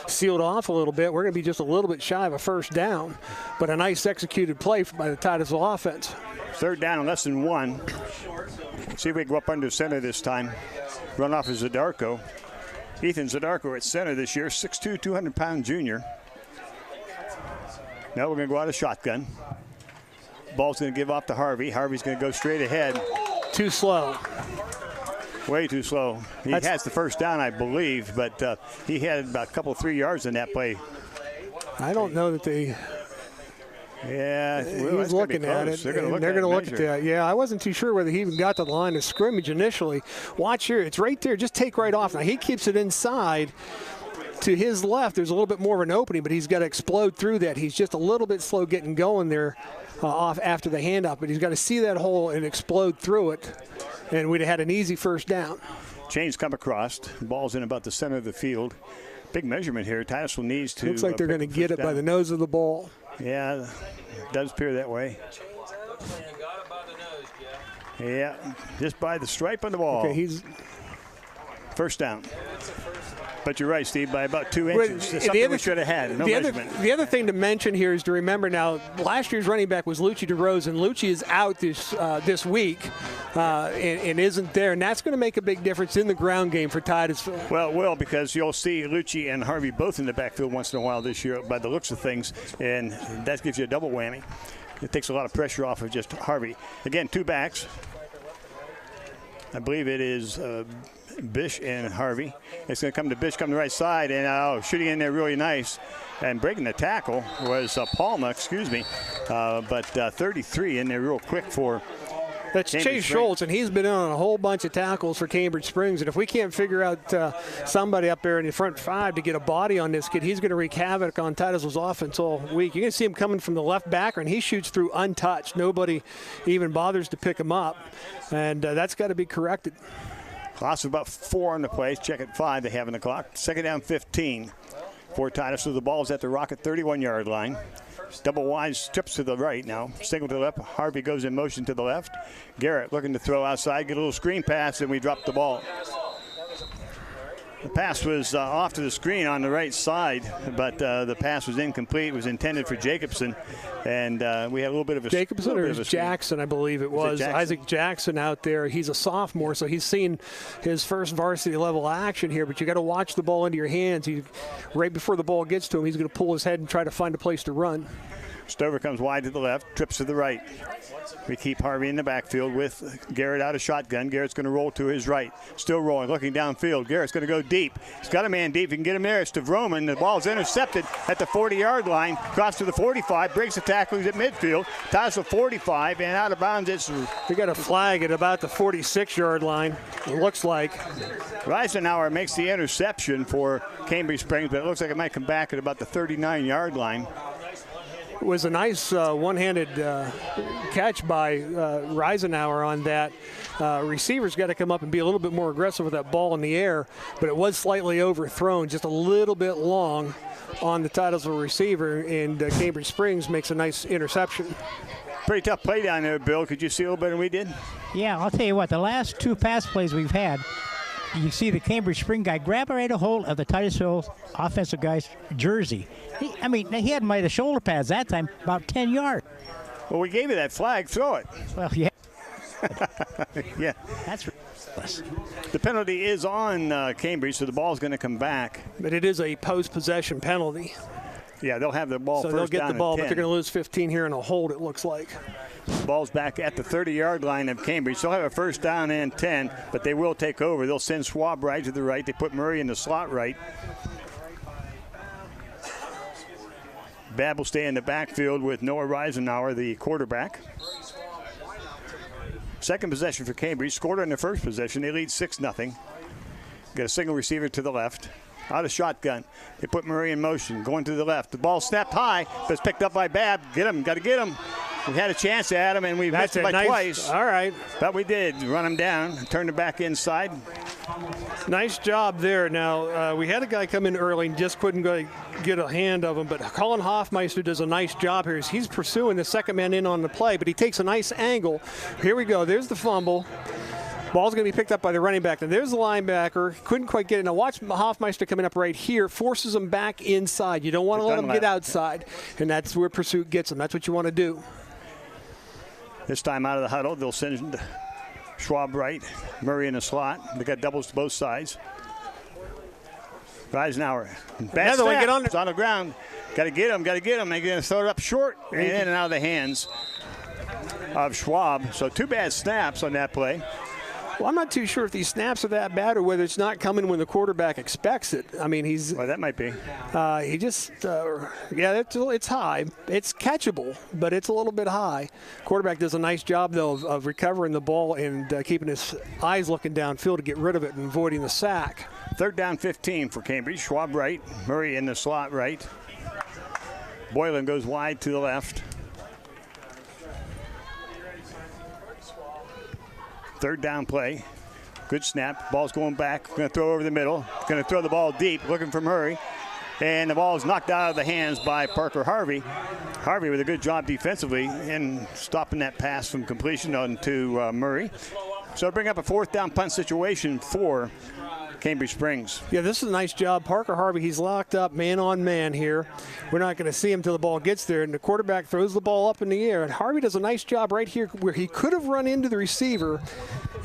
S4: sealed off a little bit. We're going to be just a little bit shy of a 1st down, but a nice executed play by the Titusville offense.
S1: 3rd down and less than 1. See if we can go up under center this time. Run off is Zadarko. Ethan Zadarko at center this year, 6'2", 200-pound junior. Now we're going to go out of shotgun. Ball's going to give off to Harvey. Harvey's going to go straight ahead.
S4: Too slow.
S1: Way too slow. He has the 1st down, I believe, but he had about a couple 3 yards in that play.
S4: I don't know that they.
S1: Yeah,
S4: he's looking at it. They're going to look at that. Yeah, I wasn't too sure whether he even got to the line of scrimmage initially. Watch here. It's right there. Just take right off. Now, he keeps it inside. To his left, there's a little bit more of an opening, but he's got to explode through that. He's just a little bit slow getting going there off after the handoff, but he's got to see that hole and explode through it, and we'd have had an easy first down.
S1: Chains come across. The ball's in about the center of the field. Big measurement here. Titusville needs to.
S4: Looks like they're going to get it by the nose of the ball.
S1: Yeah, it does appear that way. Yeah, just by the stripe on the ball.
S4: Okay, he's
S1: first down. But you're right, Steve, by about 2 inches. That's something we should have had.
S4: The other thing to mention here is to remember now, last year's running back was Lucci DeRose, and Lucci is out this week and isn't there, and that's going to make a big difference in the ground game for Titusville.
S1: Well, it will, because you'll see Lucci and Harvey both in the backfield once in a while this year by the looks of things, and that gives you a double whammy. It takes a lot of pressure off of just Harvey. Again, 2 backs. I believe it is Bish and Harvey. It's going to come to Bish, come to the right side, and shooting in there really nice. And breaking the tackle was Palma, but 33 in there real quick for
S4: That's Chase Schultz, and he's been on a whole bunch of tackles for Cambridge Springs. And if we can't figure out somebody up there in the front 5 to get a body on this kid, he's going to wreak havoc on Titusville's offense all week. You're going to see him coming from the left backer, and he shoots through untouched. Nobody even bothers to pick him up, and that's got to be corrected.
S1: Loss of about 4 on the play. Check at 5 they have in the clock. Second down 15 for Titusville. The ball's at the Rocket 31-yard line. Double wide, trips to the right now. Single to the left. Harvey goes in motion to the left. Garrett looking to throw outside. Get a little screen pass, and we drop the ball. The pass was off to the screen on the right side, but the pass was incomplete. It was intended for Jacobson, and we had a little bit of a
S4: Jacobson or Jackson, I believe it was. Isaac Jackson out there. He's a sophomore, so he's seen his first varsity level action here, but you got to watch the ball into your hands. Right before the ball gets to him, he's going to pull his head and try to find a place to run.
S1: Stover comes wide to the left, trips to the right. We keep Harvey in the backfield with Garrett out of shotgun. Garrett's going to roll to his right. Still rolling, looking downfield. Garrett's going to go deep. He's got a man deep. He can get him there. It's to Vroman. The ball's intercepted at the 40-yard line. Cross to the 45. Breaks the tackle. He's at midfield. Ties to 45 and out of bounds.
S4: We got a flag at about the 46-yard line, it looks like.
S1: Reisenauer makes the interception for Cambridge Springs, but it looks like it might come back at about the 39-yard line.
S4: It was a nice one-handed catch by Reisenauer on that. Receiver's got to come up and be a little bit more aggressive with that ball in the air, but it was slightly overthrown, just a little bit long on the Titusville receiver, and Cambridge Springs makes a nice interception.
S1: Pretty tough play down there, Bill. Could you see a little better than we did?
S13: Yeah, I'll tell you what, the last 2 pass plays we've had, you see the Cambridge Spring guy grab right a hold of the Titusville offensive guy's jersey. He had him by the shoulder pads that time, about 10 yards.
S1: Well, we gave you that flag. Throw it.
S13: Well, yeah.
S1: Yeah.
S13: That's ridiculous.
S1: The penalty is on Cambridge, so the ball's going to come back.
S4: But it is a post-possession penalty.
S1: Yeah, they'll have the ball
S4: so
S1: first
S4: they'll get the ball, but
S1: 10.
S4: they're going to lose 15 here in a hold, it looks like.
S1: Ball's back at the 30-yard line of Cambridge. They'll have a first down and 10, but they will take over. They'll send Schwab right to the right. They put Murray in the slot right. Babb will stay in the backfield with Noah Reisenauer, the quarterback. Second possession for Cambridge. Scored on the first possession. They lead 6-0. Got a single receiver to the left. Out of shotgun. They put Murray in motion. Going to the left. The ball snapped high, but it's picked up by Babb. Get him. Got to get him. We had a chance at him, and we missed it by twice.
S4: All right.
S1: But we did run him down. Turned him back inside.
S4: Nice job there. Now, we had a guy come in early and just couldn't get a hand of him, but Colin Hoffmeister does a nice job here. He's pursuing the second man in on the play, but he takes a nice angle. Here we go. There's the fumble. Ball's going to be picked up by the running back. And there's the linebacker. Couldn't quite get it. Now watch Hoffmeister coming up right here. Forces him back inside. You don't want to let him get outside. And that's where pursuit gets him. That's what you want to do.
S1: This time out of the huddle, they'll send Schwab right. Murray in the slot. They got doubles to both sides. Reisenauer. Bad snap. Get on it's on the ground. Got to get him. They're going to throw it up short and in and out of the hands of Schwab. So 2 bad snaps on that play.
S4: Well, I'm not too sure if these snaps are that bad or whether it's not coming when the quarterback expects it. I mean,
S1: Well, that might be.
S4: He just, it's high. It's catchable, but it's a little bit high. Quarterback does a nice job, though, of recovering the ball and keeping his eyes looking downfield to get rid of it and avoiding the sack.
S1: 3rd down 15 for Cambridge. Schwab right, Murray in the slot right. Boylan goes wide to the left. 3rd down play. Good snap. Ball's going back. Going to throw over the middle. Going to throw the ball deep, looking for Murray. And the ball is knocked out of the hands by Parker Harvey. Harvey with a good job defensively in stopping that pass from completion onto Murray. So bring up a 4th down punt situation for Cambridge Springs.
S4: Yeah, this is a nice job. Parker Harvey, he's locked up man on man here. We're not going to see him till the ball gets there, and the quarterback throws the ball up in the air. And Harvey does a nice job right here where he could have run into the receiver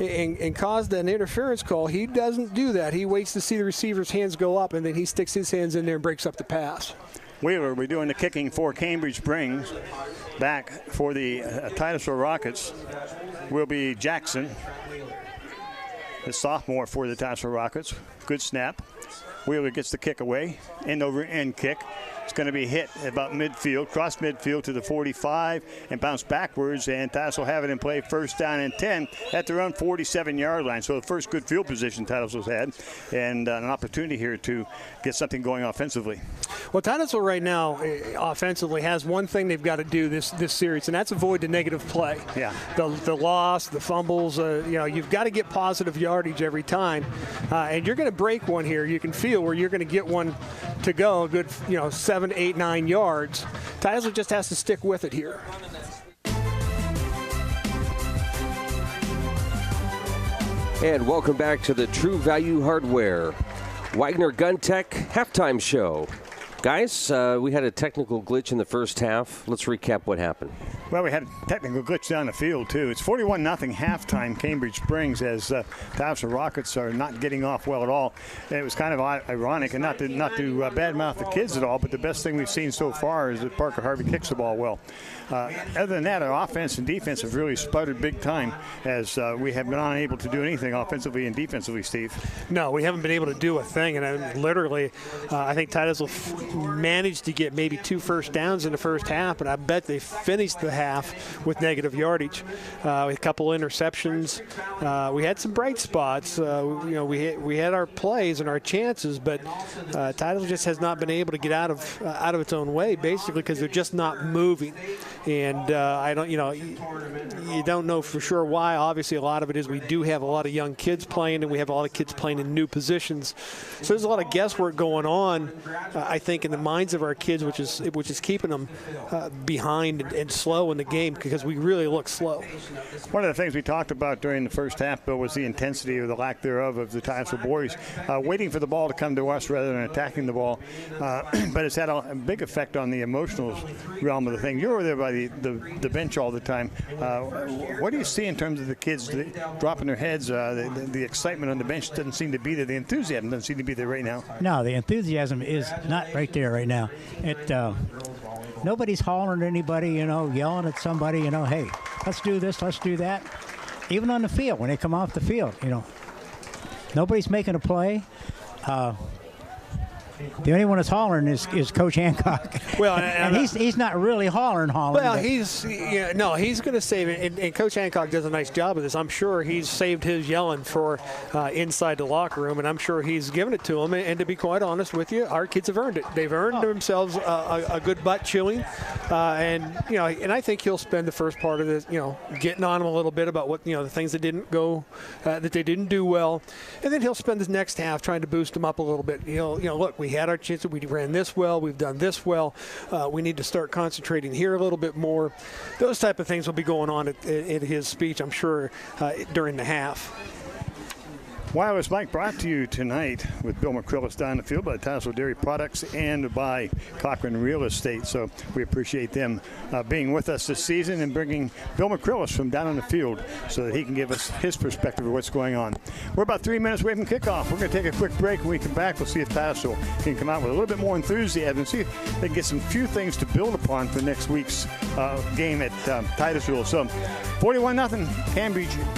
S4: and caused an interference call. He doesn't do that. He waits to see the receiver's hands go up, and then he sticks his hands in there and breaks up the pass.
S1: Wheeler will be doing the kicking for Cambridge Springs. Back for the Titusville Rockets will be Jackson, the sophomore for the Titusville Rockets. Good snap. Wheeler gets the kick away. End over end kick. It's going to be hit about midfield, cross midfield to the 45 and bounce backwards, and Titusville have it in play 1st down and 10 at their own 47-yard line. So the first good field position Titusville's had, and an opportunity here to get something going offensively.
S4: Well, Titusville right now offensively has one thing they've got to do this series, and that's avoid the negative play.
S1: Yeah.
S4: The loss, the fumbles, you've got to get positive yardage every time, and you're going to break one here. You can feel where you're going to get one to go a good, 7, 8, 9 yards. Titusville just has to stick with it here.
S3: And welcome back to the True Value Hardware Wagner Gun Tech halftime show. Guys, we had a technical glitch in the first half. Let's recap what happened.
S1: Well, we had a technical glitch down the field, too. It's 41-0 halftime Cambridge Springs as Titusville Rockets are not getting off well at all. And it was kind of ironic, and not to badmouth the kids at all, but the best thing we've seen so far is that Parker Harvey kicks the ball well. Other than that, our offense and defense have really sputtered big time as we have been unable to do anything offensively and defensively, Steve.
S4: No, we haven't been able to do a thing, and I think Titusville managed to get maybe 2 first downs in the first half, but I bet they finished the half with negative yardage. With a couple interceptions. We had some bright spots. We had our plays and our chances, but Titusville just has not been able to get out of its own way, basically because they're just not moving. And you don't know for sure why. Obviously, a lot of it is we do have a lot of young kids playing, and we have a lot of kids playing in new positions. So there's a lot of guesswork going on, I think, in the minds of our kids, which is keeping them behind and slow in the game because we really look slow.
S1: One of the things we talked about during the first half, Bill, was the intensity or the lack thereof of the Titusville boys, waiting for the ball to come to us rather than attacking the ball. But it's had a big effect on the emotional realm of the thing. You're over there by the bench all the time. What do you see in terms of the kids dropping their heads? The excitement on the bench doesn't seem to be there. The enthusiasm doesn't seem to be there right now.
S13: No, the enthusiasm is not right there right now. Nobody's hollering at anybody, yelling at somebody, hey, let's do this, let's do that. Even on the field, when they come off the field, nobody's making a play. The only one that's hollering is Coach Hancock.
S4: Well,
S13: and he's not really hollering.
S4: Well, he's going to save it, and Coach Hancock does a nice job of this. I'm sure he's saved his yelling for inside the locker room, and I'm sure he's given it to them. And to be quite honest with you, our kids have earned it. They've earned themselves a good butt chewing, and I think he'll spend the first part of this, getting on them a little bit about what the things that didn't go, that they didn't do well, and then he'll spend the next half trying to boost them up a little bit. Look, we had our chances. We ran this well. We've done this well. We need to start concentrating here a little bit more. Those type of things will be going on at his speech, I'm sure, during the half.
S1: Wireless Mike brought to you tonight with Bill McCrillis down the field by Titusville Dairy Products and by Cochran Real Estate. So we appreciate them being with us this season and bringing Bill McCrillis from down on the field so that he can give us his perspective of what's going on. We're about 3 minutes away from kickoff. We're going to take a quick break. When we come back, we'll see if Titusville can come out with a little bit more enthusiasm and see if they can get some few things to build upon for next week's game at Titusville. So 41-0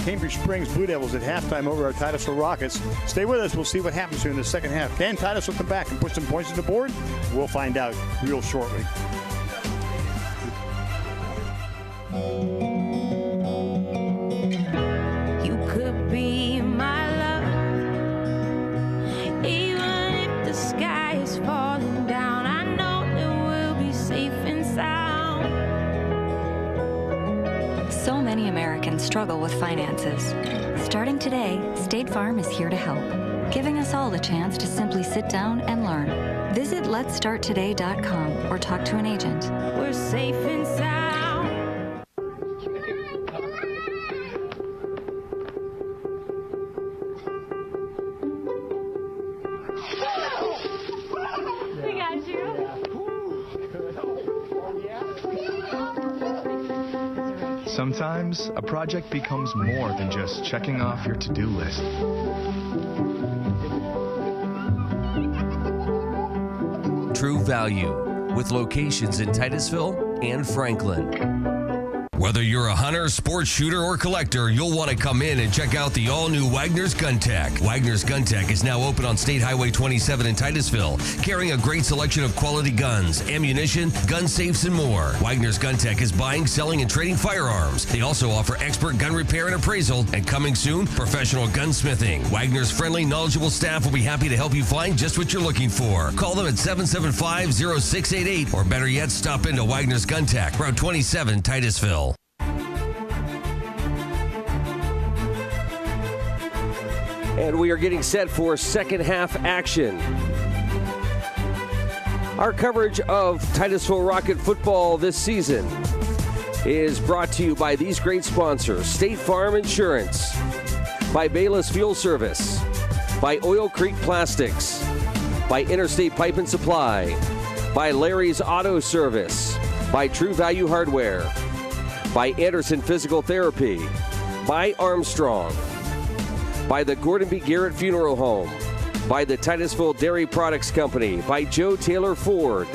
S1: Cambridge Springs Blue Devils at halftime over our Titusville Rockets. Stay with us. We'll see what happens here in the second half. Can Titusville come back and put some points on the board? We'll find out real shortly.
S11: You could be my love, even if the sky is falling down. I know that we'll be safe and sound.
S12: So many Americans struggle with finances. Starting today, State Farm is here to help, giving us all the chance to simply sit down and learn. Visit letstarttoday.com or talk to an agent.
S11: We're safe and sound. We got you.
S17: Sometimes a project becomes more than just checking off your to-do list.
S5: True Value, with locations in Titusville and Franklin. Whether you're a hunter, sports shooter, or collector, you'll want to come in and check out the all-new Wagner's Gun Tech. Wagner's Gun Tech is now open on State Highway 27 in Titusville, carrying a great selection of quality guns, ammunition, gun safes, and more. Wagner's Gun Tech is buying, selling, and trading firearms. They also offer expert gun repair and appraisal, and coming soon, professional gunsmithing. Wagner's friendly, knowledgeable staff will be happy to help you find just what you're looking for. Call them at 775-0688, or better yet, stop into Wagner's Gun Tech, Route 27, Titusville.
S3: And we are getting set for second half action. Our coverage of Titusville Rocket football this season is brought to you by these great sponsors: State Farm Insurance, by Bayless Fuel Service, by Oil Creek Plastics, by Interstate Pipe and Supply, by Larry's Auto Service, by True Value Hardware, by Anderson Physical Therapy, by Armstrong, by the Gordon B. Garrett Funeral Home, by the Titusville Dairy Products Company, by Joe Taylor Ford,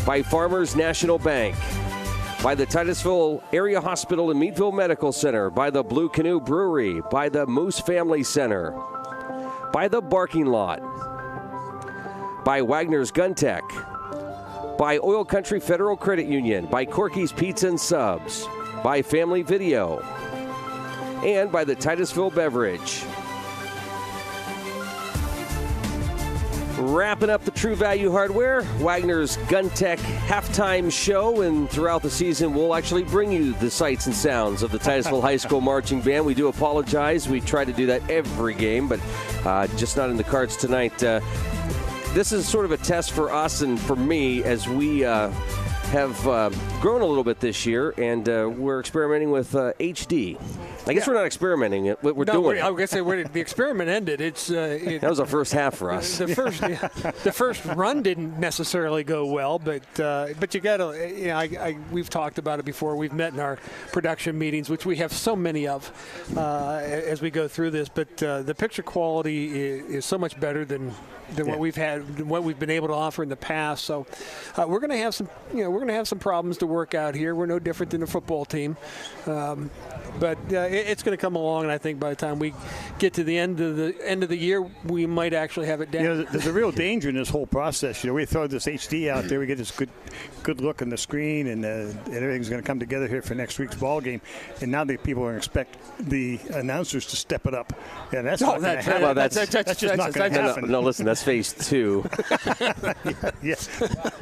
S3: by Farmers National Bank, by the Titusville Area Hospital and Meadville Medical Center, by the Blue Canoe Brewery, by the Moose Family Center, by the Barking Lot, by Wagner's Gun Tech, by Oil Country Federal Credit Union, by Corky's Pizza and Subs, by Family Video, and by the Titusville Beverage. Wrapping up the True Value Hardware, Wagner's Gun Tech halftime show, and throughout the season we'll actually bring you the sights and sounds of the Titusville High School Marching Band. We do apologize. We try to do that every game, but just not in the cards tonight. This is sort of a test for us and for me as we have grown a little bit this year, and we're experimenting with HD. I guess we're not experimenting. We're doing it.
S4: I was going to say the experiment ended.
S3: That was the first half for us.
S4: The first run didn't necessarily go well, but you got to. We've talked about it before. We've met in our production meetings, which we have so many of as we go through this. But the picture quality is so much better than what we've had, what we've been able to offer in the past. So we're going to have some, we're going to have some problems to work out here. We're no different than a football team, but it's going to come along. And I think by the time we get to the end of the year, we might actually have it down.
S1: There's a real danger in this whole process. We throw this HD out there, we get this good look on the screen, and everything's going to come together here for next week's ball game. And now the people are going to expect the announcers to step it up. Yeah, that's not going to happen.
S3: Well,
S1: that's just not going to happen.
S3: No, listen, that's phase 2.
S1: Yes.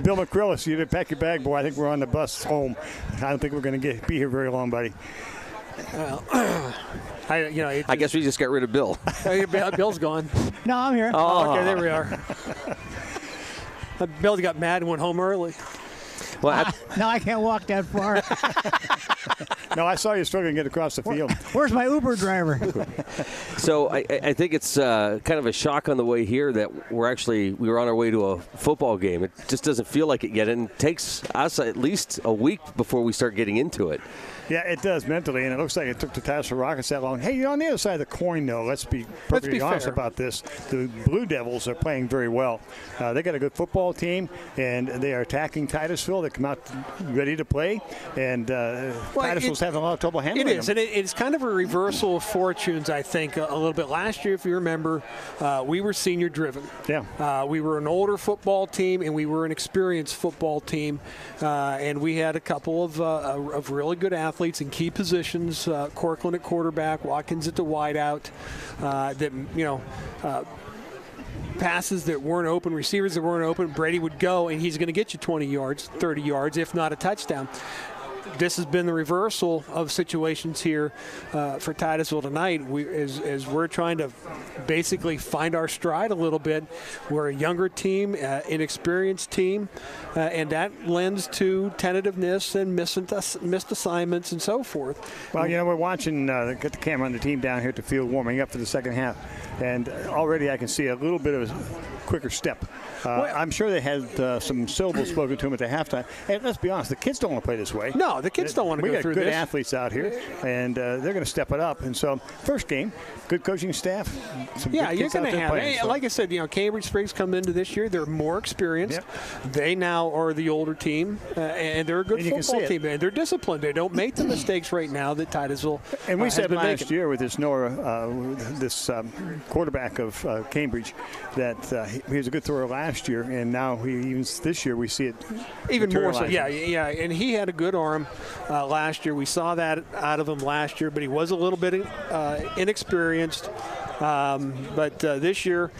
S1: Bill McCrillis, you didn't pack your bag, boy. I think we're on the bus home. I don't think we're going to be here very long, buddy.
S4: Well,
S3: I guess we just got rid of Bill.
S4: Bill's gone.
S13: No, I'm here.
S4: Oh, okay, there we are. Bill got mad and went home early.
S3: Well,
S13: no, I can't walk that far.
S1: No, I saw you struggling to get across the field.
S13: Where's my Uber driver?
S3: So I think it's kind of a shock on the way here that we were on our way to a football game. It just doesn't feel like it yet, and it takes us at least a week before we start getting into it.
S1: Yeah, it does mentally, and it looks like it took the Titusville Rockets that long. Hey, you're on the other side of the coin, though. Let's be perfectly honest about this. The Blue Devils are playing very well. They got a good football team, and they are attacking Titusville. They come out ready to play, and Titusville's having a lot of trouble handling them.
S4: It is, and it's kind of a reversal of fortunes, I think, a little bit. Last year, if you remember, we were senior-driven.
S1: Yeah.
S4: We were an older football team, and we were an experienced football team, and we had a couple of really good athletes in key positions, Corcoran at quarterback, Watkins at the wideout, passes that weren't open, receivers that weren't open, Brady would go, and he's going to get you 20 yards, 30 yards, if not a touchdown. This has been the reversal of situations here for Titusville tonight. As we're trying to basically find our stride a little bit. We're a younger team, inexperienced team, and that lends to tentativeness and missed assignments and so forth.
S1: Well, we're watching, get the camera on the team down here at the field warming up for the second half, and already I can see a little bit of a quicker step. I'm sure they had some syllables spoken to them at the halftime. And let's be honest, the kids don't want to play this way.
S4: No, the kids don't want to go through this.
S1: We got good athletes out here, and they're going to step it up. And so, first game, good coaching staff.
S4: Yeah, you're going to have it. Like I said, Cambridge Springs come into this year. They're more experienced. Yep. They now are the older team, and they're a good football team. And they're disciplined. They don't make the mistakes right now that Titusville
S1: And we said last
S4: making.
S1: year with this this quarterback of Cambridge that he was a good thrower last year, and now this year we see it
S4: even more so. Yeah, and he had a good arm last year. We saw that out of him last year, but he was a little bit inexperienced. But this year,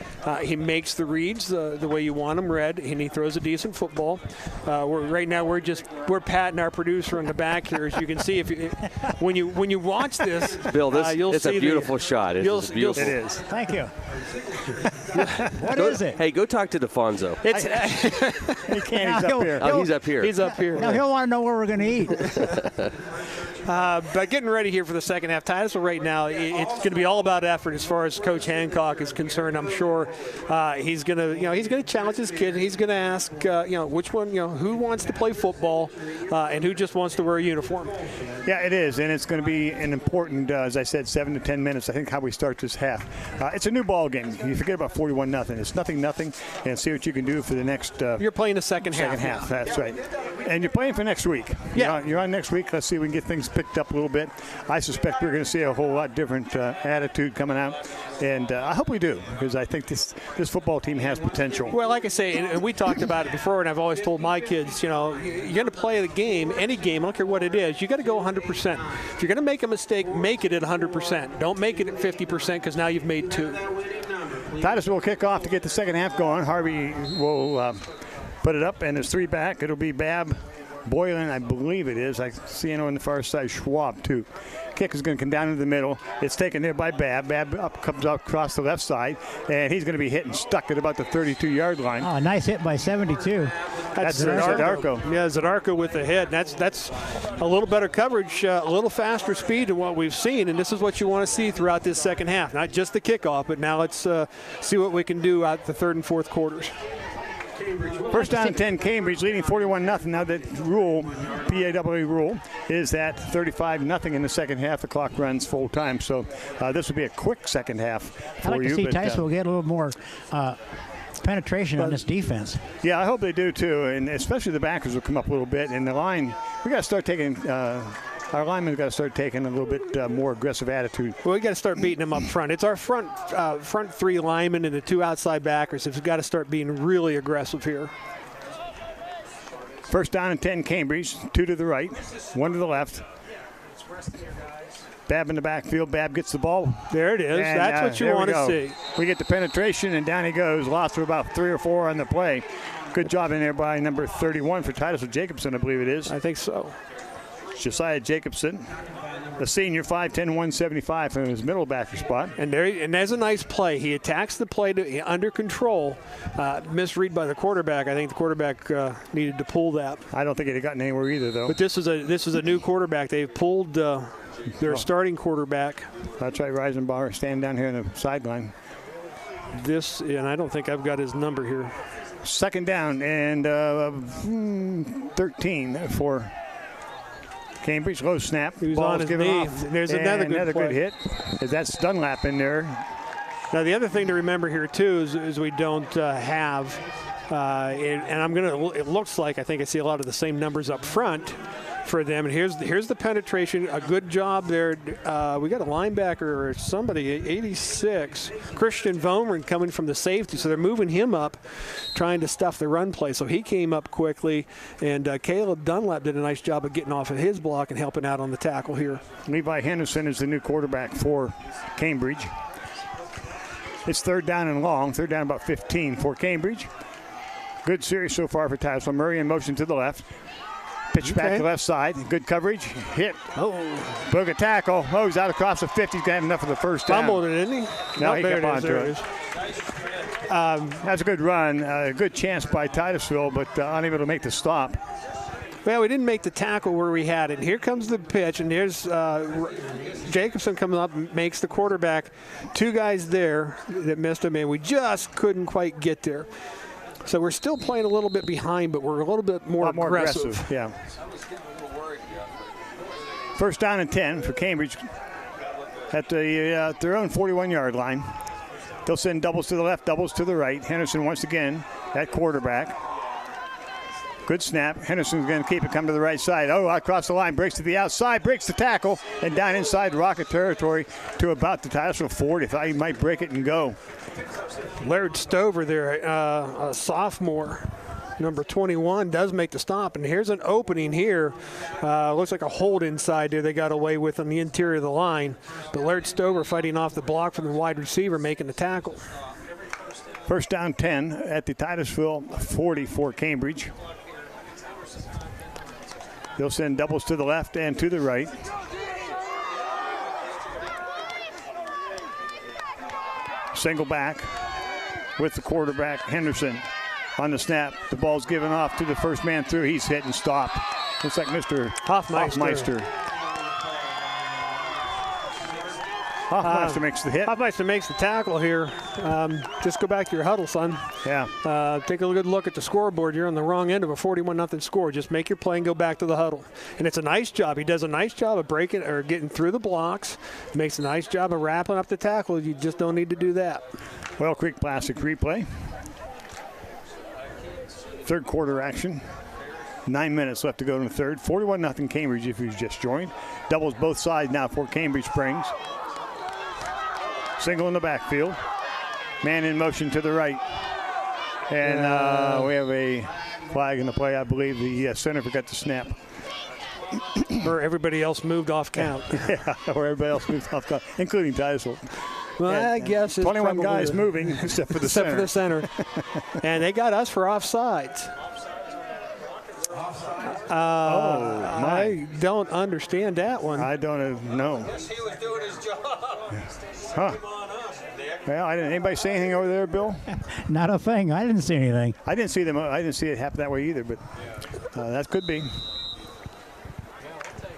S4: he makes the reads the way you want them read, and he throws a decent football. Right now, we're patting our producer on the back here, as you can see. When you watch this,
S3: Bill,
S4: you'll
S3: it's
S4: see
S3: a beautiful shot. It
S1: is.
S13: Thank you. What is it?
S3: Hey, go talk to DeFonso.
S1: He can't. He's up here.
S3: Oh, he's up here.
S4: He's up here.
S13: Now he'll want to know where we're going to eat.
S4: But getting ready here for the second half, Titusville right now, it's going to be all about effort as far as Coach Hancock is concerned. I'm sure he's going to challenge his kid. He's going to ask, which one, who wants to play football and who just wants to wear a uniform.
S1: Yeah, it is, and it's going to be an important, as I said, 7 to 10 minutes. I think how we start this half. It's a new ball game. You forget about 41-0. It's 0-0, and see what you can do for the next.
S4: You're playing the second half.
S1: Second half. That's right. And you're playing for next week.
S4: Yeah,
S1: you're on next week. Let's see if we can get things picked up a little bit. I suspect we're going to see a whole lot different attitude coming out, and I hope we do, because I think this football team has potential.
S4: Well, like I say, and we talked about it before, and I've always told my kids, you're going to play the game, any game, I don't care what it is, you got to go 100%. If you're going to make a mistake, make it at 100%. Don't make it at 50%, because now you've made 2.
S1: Titusville will kick off to get the second half going. Harvey will put it up, and there's 3 back. It'll be Babb, Boylan, I believe it is. I see on the far side, Schwab, too. Kick is going to come down into the middle. It's taken there by Babb. Babb comes up across the left side, and he's going to be hit and stuck at about the 32-yard line.
S13: Oh, nice hit by 72.
S1: That's Zadarko.
S4: Yeah, Zadarko with the hit. That's a little better coverage, a little faster speed than what we've seen, and this is what you want to see throughout this second half. Not just the kickoff, but now let's see what we can do out the third and fourth quarters.
S1: First down and 10, Cambridge leading 41-0. Now that rule, PAW rule, is that 35-0 in the second half. The clock runs full time, so this will be a quick second half for
S13: I'd like
S1: you.
S13: to see Titusville get a little more penetration on this defense.
S1: Yeah, I hope they do too, and especially the backers will come up a little bit. And the line, we got to start taking. Our linemen's got to start taking a little bit more aggressive attitude.
S4: Well, we got to start beating them up front. It's our front 3 linemen and the 2 outside backers. We've got to start being really aggressive here.
S1: First down and 10, Cambridge. 2 to the right, 1 to the left. Babb in the backfield. Babb gets the ball.
S4: There it is.
S1: And,
S4: that's what you want to see.
S1: We get the penetration, and down he goes. Lost for about 3 or 4 on the play. Good job in there by number 31 for Titusville, Jacobson, I believe it is.
S4: I think so.
S1: Josiah Jacobson. The senior, 5'10", 175 from his middle backer spot.
S4: And there's a nice play. He attacks the play under control. Misread by the quarterback. I think the quarterback needed to pull that.
S1: I don't think it had gotten anywhere either, though.
S4: But this is a new quarterback. They've pulled their starting quarterback.
S1: That's right, Reisenbauer standing down here on the sideline.
S4: And I don't think I've got his number here.
S1: Second down and 13 for Cambridge. Low snap.
S4: He was on his knee. There's another good
S1: hit. That's Dunlap in there.
S4: Now the other thing to remember here too is we don't have, and it looks like I think I see a lot of the same numbers up front for them. And here's the penetration. A good job there. We got a linebacker or somebody, 86, Christian Vollmer coming from the safety. So they're moving him up, trying to stuff the run play. So he came up quickly, and Caleb Dunlap did a nice job of getting off of his block and helping out on the tackle here.
S1: Levi Henderson is the new quarterback for Cambridge. It's third down and long. Third down about 15 for Cambridge. Good series so far for Titusville. Murray in motion to the left. Pitch back to the left side. Good coverage. Hit. Book a tackle. Oh, he's out across the 50. He's going to have enough of the first down.
S4: Fumbled it, didn't he?
S1: No, he got onto it. That's a good run. A good chance by Titusville, but unable to make the stop.
S4: Well, we didn't make the tackle where we had it. Here comes the pitch, and here's Jacobson coming up and makes the quarterback. Two guys there that missed him, and we just couldn't quite get there. So we're still playing a little bit behind, but we're a little bit more aggressive.
S1: Yeah. First down and 10 for Cambridge at their own 41-yard line. They'll send doubles to the left, doubles to the right. Henderson once again at quarterback. Good snap. Henderson's going to keep it, come to the right side. Oh, across the line, breaks to the outside, breaks the tackle, and down inside Rocket territory to about the Titusville 40. Thought he might break it and go.
S4: Laird Stover there, a sophomore, number 21, does make the stop. And here's an opening here. Looks like a hold inside there they got away with on the interior of the line. But Laird Stover fighting off the block from the wide receiver, making the tackle.
S1: First down 10 at the Titusville 40 for Cambridge. They'll send doubles to the left and to the right. Single back with the quarterback, Henderson. On the snap, the ball's given off to the first man through. He's hit and stopped. Looks like Mr. Hoffmeister. Hoffmeister makes the hit.
S4: Hoffmeister makes the tackle here. Just go back to your huddle, son.
S1: Yeah.
S4: Take a good look at the scoreboard. You're on the wrong end of a 41-0 score. Just make your play and go back to the huddle. And it's a nice job. He does a nice job of breaking or getting through the blocks. Makes a nice job of wrapping up the tackle. You just don't need to do that.
S1: Well Creek Plastic replay. Third quarter action. 9 minutes left to go in the third. 41-0 Cambridge if you've just joined. Doubles both sides now for Cambridge Springs. Single in the backfield. Man in motion to the right. And we have a flag in the play. I believe the center forgot to snap.
S4: Or everybody else moved off count.
S1: Yeah, or everybody else moved off count, including Titusville.
S4: Well, I guess it's
S1: 21 guys moving except for the center.
S4: Except for the center. And they got us for offsides. I don't understand that one.
S1: I don't know.
S21: He was doing his job.
S1: Huh. Well, anybody say anything over there, Bill?
S13: Not a thing. I didn't see anything.
S1: I didn't see them. I didn't see it happen that way either, but that could be.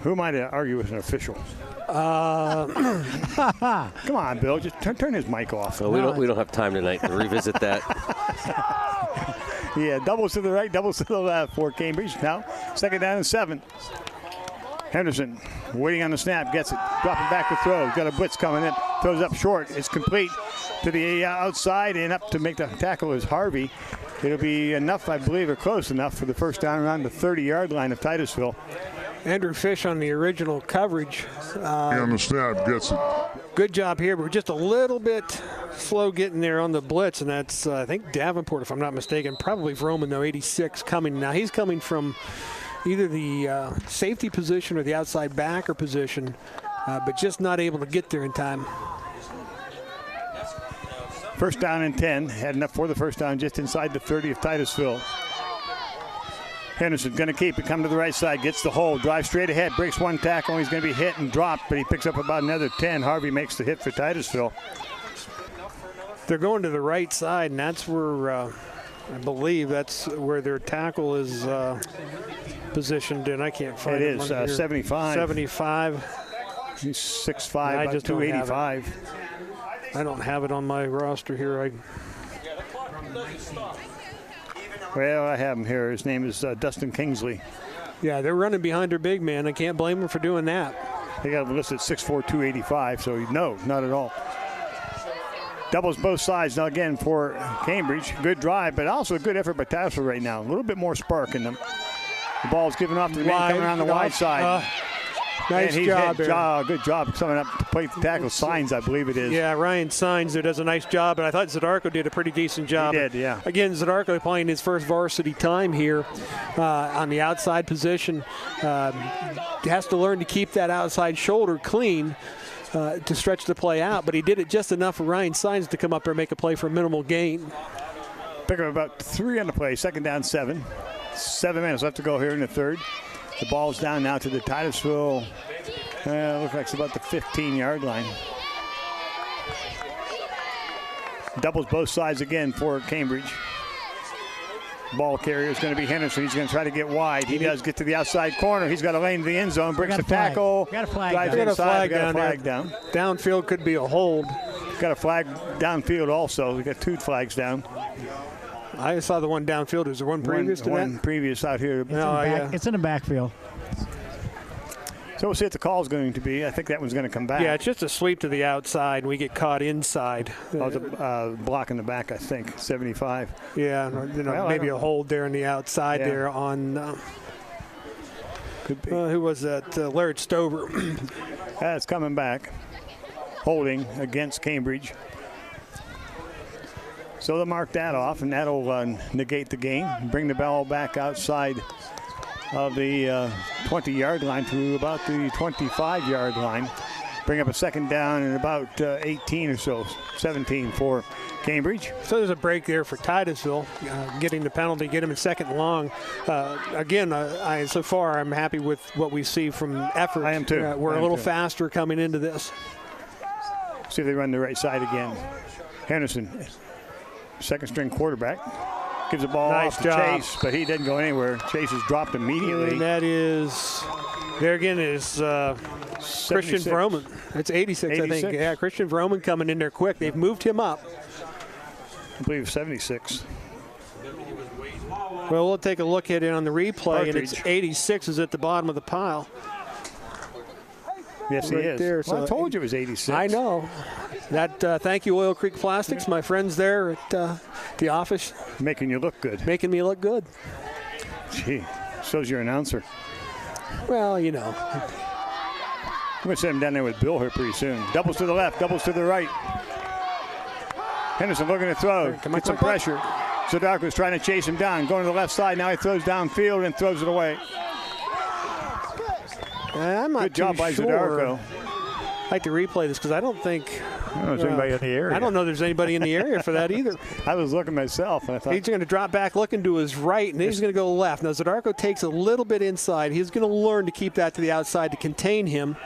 S1: Who might argue with an official? Come on, Bill. Just turn his mic off.
S3: Well, we don't have time tonight to revisit that.
S1: Yeah, doubles to the right, doubles to the left for Cambridge. Now, second down and 7. Henderson waiting on the snap, gets it, dropping back to throw. Got a blitz coming in, throws up short. It's complete to the outside, and up to make the tackle is Harvey. It'll be enough, I believe, or close enough for the first down around the 30-yard line of Titusville.
S4: Andrew Fish on the original coverage.
S20: On the snap, gets it.
S4: Good job here, but we're just a little bit slow getting there on the blitz, and that's, I think, Davenport, if I'm not mistaken. Probably Vroman, though, 86 coming. Now, he's coming from either the safety position or the outside backer position, but just not able to get there in time.
S1: First down and 10. Had enough for the first down just inside the 30 of Titusville. Henderson going to keep it, come to the right side, gets the hold, drives straight ahead, breaks one tackle. He's going to be hit and dropped, but he picks up about another 10. Harvey makes the hit for Titusville.
S4: They're going to the right side, and that's where I believe that's where their tackle is positioned in. I can't find it.
S1: It is 75.
S4: 75.
S1: He's 6'5", about 285.
S4: I don't have it on my roster here.
S1: Well, I have him here. His name is Dustin Kingsley.
S4: Yeah, they're running behind their big man. I can't blame them for doing that.
S1: They got him listed at 6'4", 285, so no, not at all. Doubles both sides now again for Cambridge. Good drive, but also a good effort by Titusville right now. A little bit more spark in them. The ball's given off to the man coming around the wide side.
S4: Nice job there.
S1: Good job coming up to play the tackle. Signs, I believe it is.
S4: Yeah, Ryan Signs there does a nice job, but I thought Zadarko did a pretty decent job.
S1: He did, yeah.
S4: Again, Zadarko playing his first varsity time here on the outside position. Has to learn to keep that outside shoulder clean to stretch the play out, but he did it just enough for Ryan Signs to come up there and make a play for minimal gain.
S1: Pick up about 3 on the play, 2nd down 7. 7 minutes left to go here in the third. The ball's down now to the Titusville, looks like it's about the 15-yard line. Doubles both sides again for Cambridge. Ball carrier is going to be Henderson. He's going to try to get wide. He does get to the outside corner. He's got a lane to the end zone, breaks the tackle.
S13: Got a flag.
S1: Got a flag down.
S4: Downfield could be a hold.
S1: Got a flag downfield also. We got 2 flags down.
S4: I saw the one downfield. Is there one previous to that?
S1: One previous out here.
S13: It's in the backfield.
S1: So we'll see what the call is going to be. I think that one's going to come back.
S4: Yeah, it's just a sweep to the outside. We get caught inside.
S1: Block in the back, I think, 75.
S4: Yeah, maybe a hold there on the outside there on.
S1: Could be.
S4: Who was that? Laird Stover.
S1: That's coming back. Holding against Cambridge. So they'll mark that off, and that'll negate the game. Bring the ball back outside of the 20-yard line to about the 25-yard line. Bring up a 2nd down and about 18 or so, 17 for Cambridge.
S4: So there's a break there for Titusville, getting the penalty, get him in 2nd long. Again, so far I'm happy with what we see from effort.
S1: I am too.
S4: We're a little faster coming into this.
S1: See if they run the right side again. Henderson, 2nd-string quarterback. Gives the ball off to Chase, but he didn't go anywhere. Chase is dropped immediately.
S4: And that is, there again is Christian Vroman. It's 86, I think. Yeah, Christian Vroman coming in there quick. They've moved him up.
S1: I believe 76.
S4: Well, we'll take a look at it on the replay, and it's 86 is at the bottom of the pile.
S1: Yes, he is.
S4: There,
S1: well, I told you it was 86.
S4: I know. That. Thank you, Oil Creek Plastics, my friends there at the office.
S1: Making you look good.
S4: Making me look good.
S1: Gee, shows you're an announcer.
S4: Well, you know.
S1: I'm going to send him down there with Bill here pretty soon. Doubles to the left, doubles to the right. Henderson looking to throw. Get some pressure. Zadarko's trying to chase him down. Going to the left side. Now he throws downfield and throws it away.
S4: I'm not
S1: Good job by
S4: sure.
S1: Zadarko.
S4: I'd like to replay this because I don't think
S1: there's anybody in the area.
S4: I don't know there's anybody in the area for that either.
S1: I was looking myself, and I thought
S4: he's going to drop back looking to his right, and then he's going to go left. Now Zadarko takes a little bit inside. He's going to learn to keep that to the outside to contain him.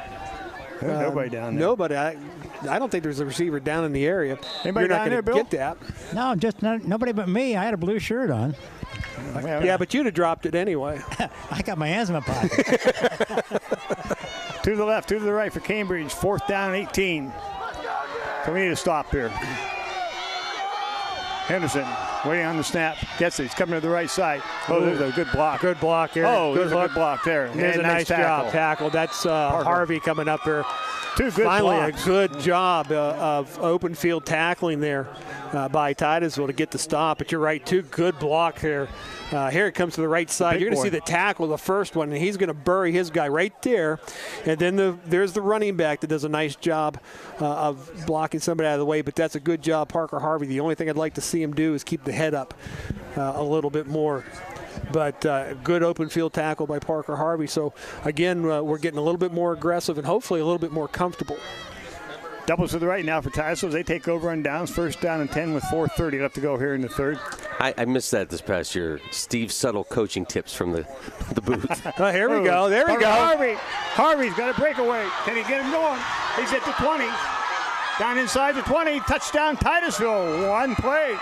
S1: Nobody down there.
S4: Nobody. I don't think there's a receiver down in the area.
S1: Anybody
S4: You're
S1: down
S4: not
S1: there,
S4: going
S1: Bill?
S4: to get that.
S13: No, just nobody but me. I had a blue shirt on.
S4: Yeah, but you'd have dropped it anyway.
S13: I got my hands in my pocket.
S1: To the left, to the right for Cambridge. 4th down, 18. So we need to stop here. Henderson waiting on the snap. Gets it. He's coming to the right side. Oh, there's a good block.
S4: Good block here.
S1: Oh, there's a good block there.
S4: There's a nice job tackle. That's Harvey coming up there.
S1: 2 good
S4: Finally,
S1: blocks.
S4: a good job of open field tackling there by Titusville to get the stop. But you're right, 2 good block here. Here it comes to the right side. You're going to see the tackle, the first one, and he's going to bury his guy right there. And then there's the running back that does a nice job of blocking somebody out of the way. But that's a good job, Parker Harvey. The only thing I'd like to see him do is keep the head up a little bit more. But good open field tackle by Parker Harvey. So, again, we're getting a little bit more aggressive and hopefully a little bit more comfortable.
S1: Doubles to the right now for Titusville. They take over on downs. First down and 10 with 4:30 left to go here in the third.
S3: I missed that this past year. Steve Subtle coaching tips from the booth.
S4: Oh, here we go. There we go.
S1: Harvey's got a breakaway. Can he get him going? He's at the 20. Down inside the 20. Touchdown Titusville. One play.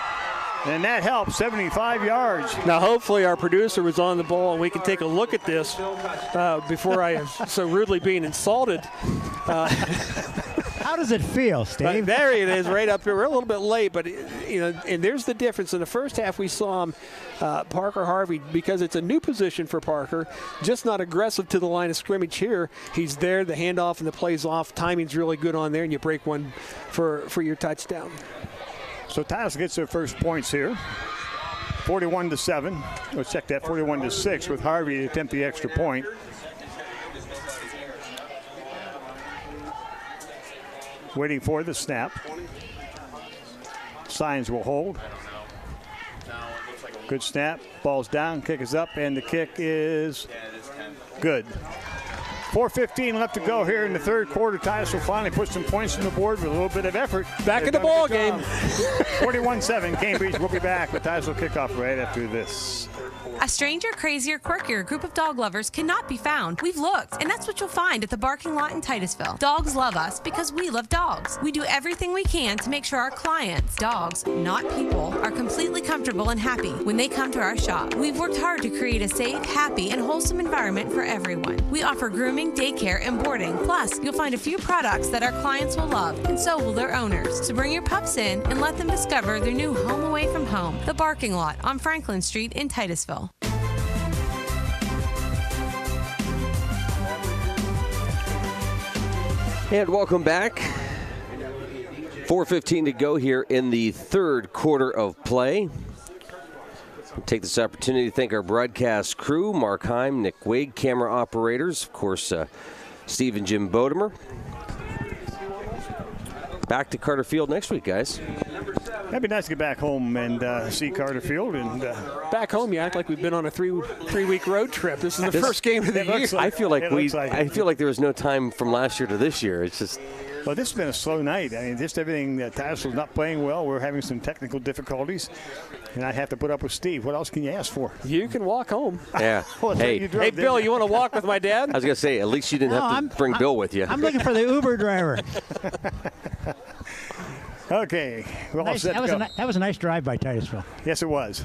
S1: And that helps, 75 yards.
S4: Now, hopefully our producer was on the ball and we can take a look at this before I am so rudely being insulted.
S13: How does it feel, Steve?
S4: There it is, right up here. We're a little bit late, but and there's the difference. In the first half, we saw him, Parker Harvey, because it's a new position for Parker, just not aggressive to the line of scrimmage here. He's there, the handoff and the plays off. Timing's really good on there, and you break one for your touchdown.
S1: So Titusville gets their first points here. 41-7. Let's check that. 41-6 with Harvey to attempt the extra point. Waiting for the snap. Signs will hold. Good snap. Ball's down. Kick is up, and the kick is good. 4:15 left to go here in the third quarter. Titusville finally put some points on the board with a little bit of effort.
S4: Back in the ball game.
S1: 41-7. Cambridge will be back with Titusville kickoff right after this.
S6: A stranger, crazy, or quirkier group of dog lovers cannot be found. We've looked, and that's what you'll find at the Barking Lot in Titusville. Dogs love us because we love dogs. We do everything we can to make sure our clients, dogs, not people, are completely comfortable and happy when they come to our shop. We've worked hard to create a safe, happy, and wholesome environment for everyone. We offer grooming, daycare, and boarding. Plus, you'll find a few products that our clients will love, and so will their owners. So bring your pups in and let them discover their new home away from home, the Barking Lot on Franklin Street in Titusville.
S3: And welcome back. 4:15 to go here in the third quarter of play. We'll take this opportunity to thank our broadcast crew, Mark Heim, Nick Wig, camera operators, of course, Steve and Jim Bodemer. Back to Carter Field next week, guys.
S1: That'd be nice to get back home and see Carter Field. And
S4: back home, you act like we've been on a three-week road trip. This is the first game of the year.
S3: I feel like I feel like there was no time from last year to this year. It's just.
S1: Well, this has been a slow night. I mean, just everything. Titusville's not playing well. We're having some technical difficulties, and I have to put up with Steve. What else can you ask for?
S4: You can walk home.
S3: Yeah.
S1: Well,
S4: hey, Bill, you want to walk with my dad?
S3: I was gonna say, at least you didn't have to bring Bill with you.
S13: I'm looking for the Uber driver.
S1: Okay. Well,
S13: nice, that was a nice drive by Titusville.
S1: Yes, it was.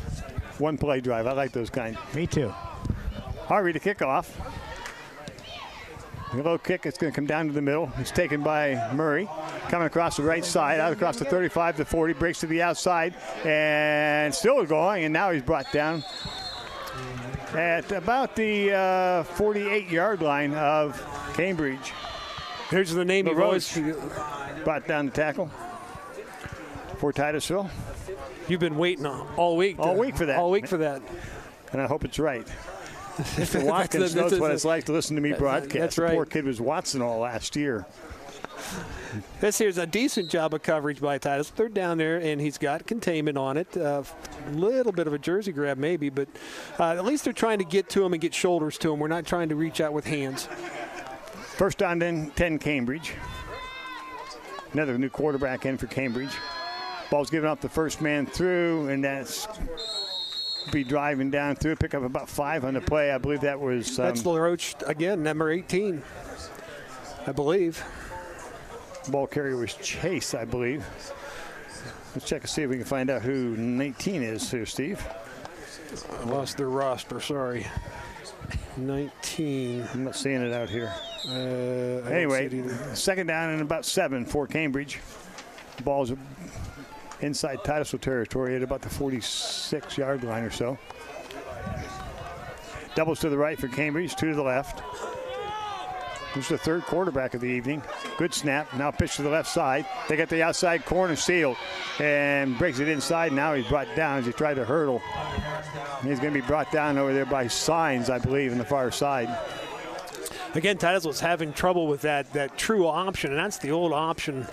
S1: One play drive. I like those kind.
S13: Me too.
S1: Harvey to kick off. The low kick, it's going to come down to the middle. It's taken by Murray. Coming across the right side, out across the 35 to 40, breaks to the outside, and still going, and now he's brought down at about the 48-yard line of Cambridge.
S4: Here's the name you've always
S1: brought down the tackle for Titusville.
S4: You've been waiting all week.
S1: All week for that.
S4: All week for that.
S1: And I hope it's right. Mr. Watkins knows what it's like to listen to me broadcast.
S4: That's right.
S1: The poor kid was Watson all last year.
S4: This here's a decent job of coverage by Titus. They're down there, and he's got containment on it. A little bit of a jersey grab maybe, but at least they're trying to get to him and get shoulders to him. We're not trying to reach out with hands.
S1: First down, then 10 Cambridge. Another new quarterback in for Cambridge. Ball's given up the first man through, and that's be driving down through, pick up about 5 on the play. I believe that was
S4: that's LaRoche again, number 18, I believe.
S1: Ball carrier was Chase, I believe. Let's check and see if we can find out who 19 is here, Steve.
S4: I lost their roster, sorry. 19.
S1: I'm not seeing it out here. Anyway, second down and about 7 for Cambridge. Ball's inside Titusville territory at about the 46-yard line or so. Doubles to the right for Cambridge, 2 to the left. This is the third quarterback of the evening. Good snap. Now pitch to the left side. They got the outside corner sealed and breaks it inside. Now he's brought down as he tried to hurdle. He's going to be brought down over there by Signs, I believe, on the far side.
S4: Again, Titusville's having trouble with that true option, and that's the old option.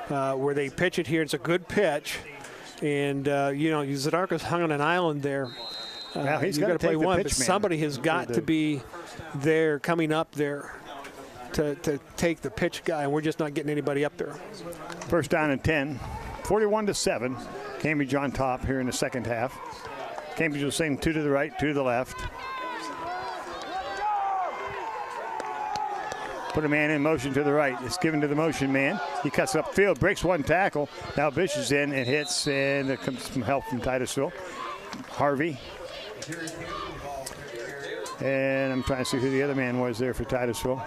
S4: Where they pitch it here. It's a good pitch. And, Zadarka's hung on an island there.
S1: Now he's
S4: got to
S1: play
S4: one,
S1: pitch,
S4: but
S1: man.
S4: somebody has got to be there, coming up there. to take the pitch guy, and we're just not getting anybody up there.
S1: First down and 10, 41-7. Cambridge on top here in the second half. Cambridge will sing 2 to the right, 2 to the left. Put a man in motion to the right. It's given to the motion man. He cuts upfield, breaks one tackle. Now Bish is in and hits, and there comes some help from Titusville. Harvey. And I'm trying to see who the other man was there for Titusville.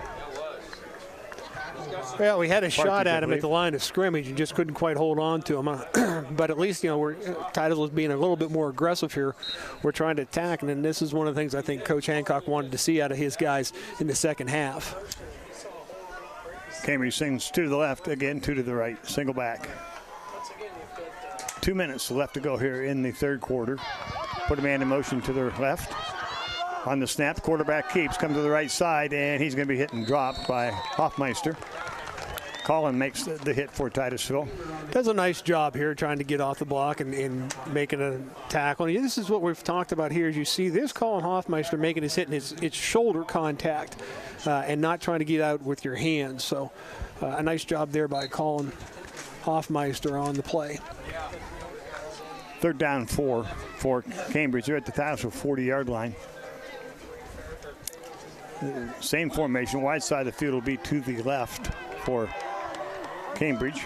S4: Well, we had a shot at him
S1: I
S4: at the line of scrimmage and just couldn't quite hold on to him. But at least, Titusville's being a little bit more aggressive here. We're trying to attack, and then this is one of the things I think Coach Hancock wanted to see out of his guys in the second half.
S1: Cambridge sings 2 to the left, again 2 to the right, single back. 2 minutes left to go here in the third quarter. Put a man in motion to the left. On the snap, quarterback keeps, comes to the right side, and he's going to be hit and dropped by Hoffmeister. Collin makes the hit for Titusville.
S4: Does a nice job here trying to get off the block and making a tackle. And this is what we've talked about here. As you see, there's Colin Hoffmeister making his hit, and it's shoulder contact and not trying to get out with your hands. So a nice job there by Colin Hoffmeister on the play.
S1: Third down 4 for Cambridge. They're at the Titusville 40-yard line. Same formation. Wide side of the field will be to the left for Cambridge.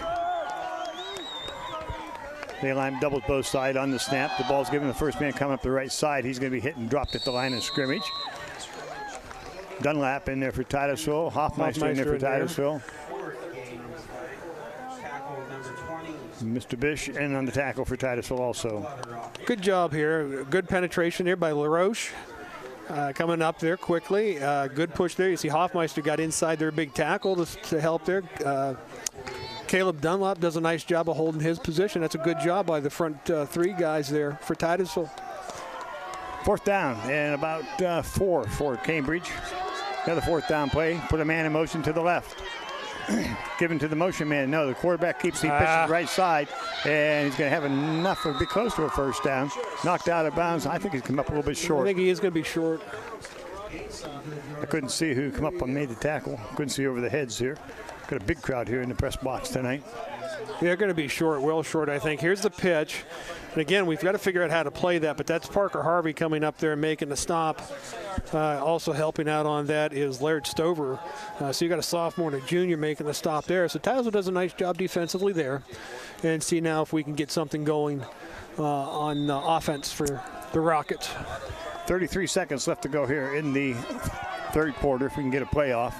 S1: They line doubles both sides on the snap. The ball's given the first man coming up the right side. He's going to be hit and dropped at the line of scrimmage. Dunlap in there for Titusville. Hoffmeister in there for Titusville. Mr. Bish in on the tackle for Titusville also.
S4: Good job here. Good penetration there by LaRoche. Coming up there quickly. Good push there. You see Hoffmeister got inside their big tackle to help there. Caleb Dunlap does a nice job of holding his position. That's a good job by the front 3 guys there for Titusville.
S1: Fourth down and about 4 for Cambridge. Another fourth down play. Put a man in motion to the left. Given to the motion man. No, the quarterback keeps the pitch to the right side, and he's going to have enough to be close to a first down. Knocked out of bounds. I think he's come up a little bit short.
S4: I think he is going to be short.
S1: I couldn't see who come up and made the tackle. Couldn't see over the heads here. Got a big crowd here in the press box tonight.
S4: They're going to be short, well short, I think. Here's the pitch. And again, we've got to figure out how to play that, but that's Parker Harvey coming up there and making the stop. Also helping out on that is Laird Stover. So you got a sophomore and a junior making the stop there. So Titusville does a nice job defensively there. And see now if we can get something going on offense for the Rockets.
S1: 33 seconds left to go here in the third quarter if we can get a playoff.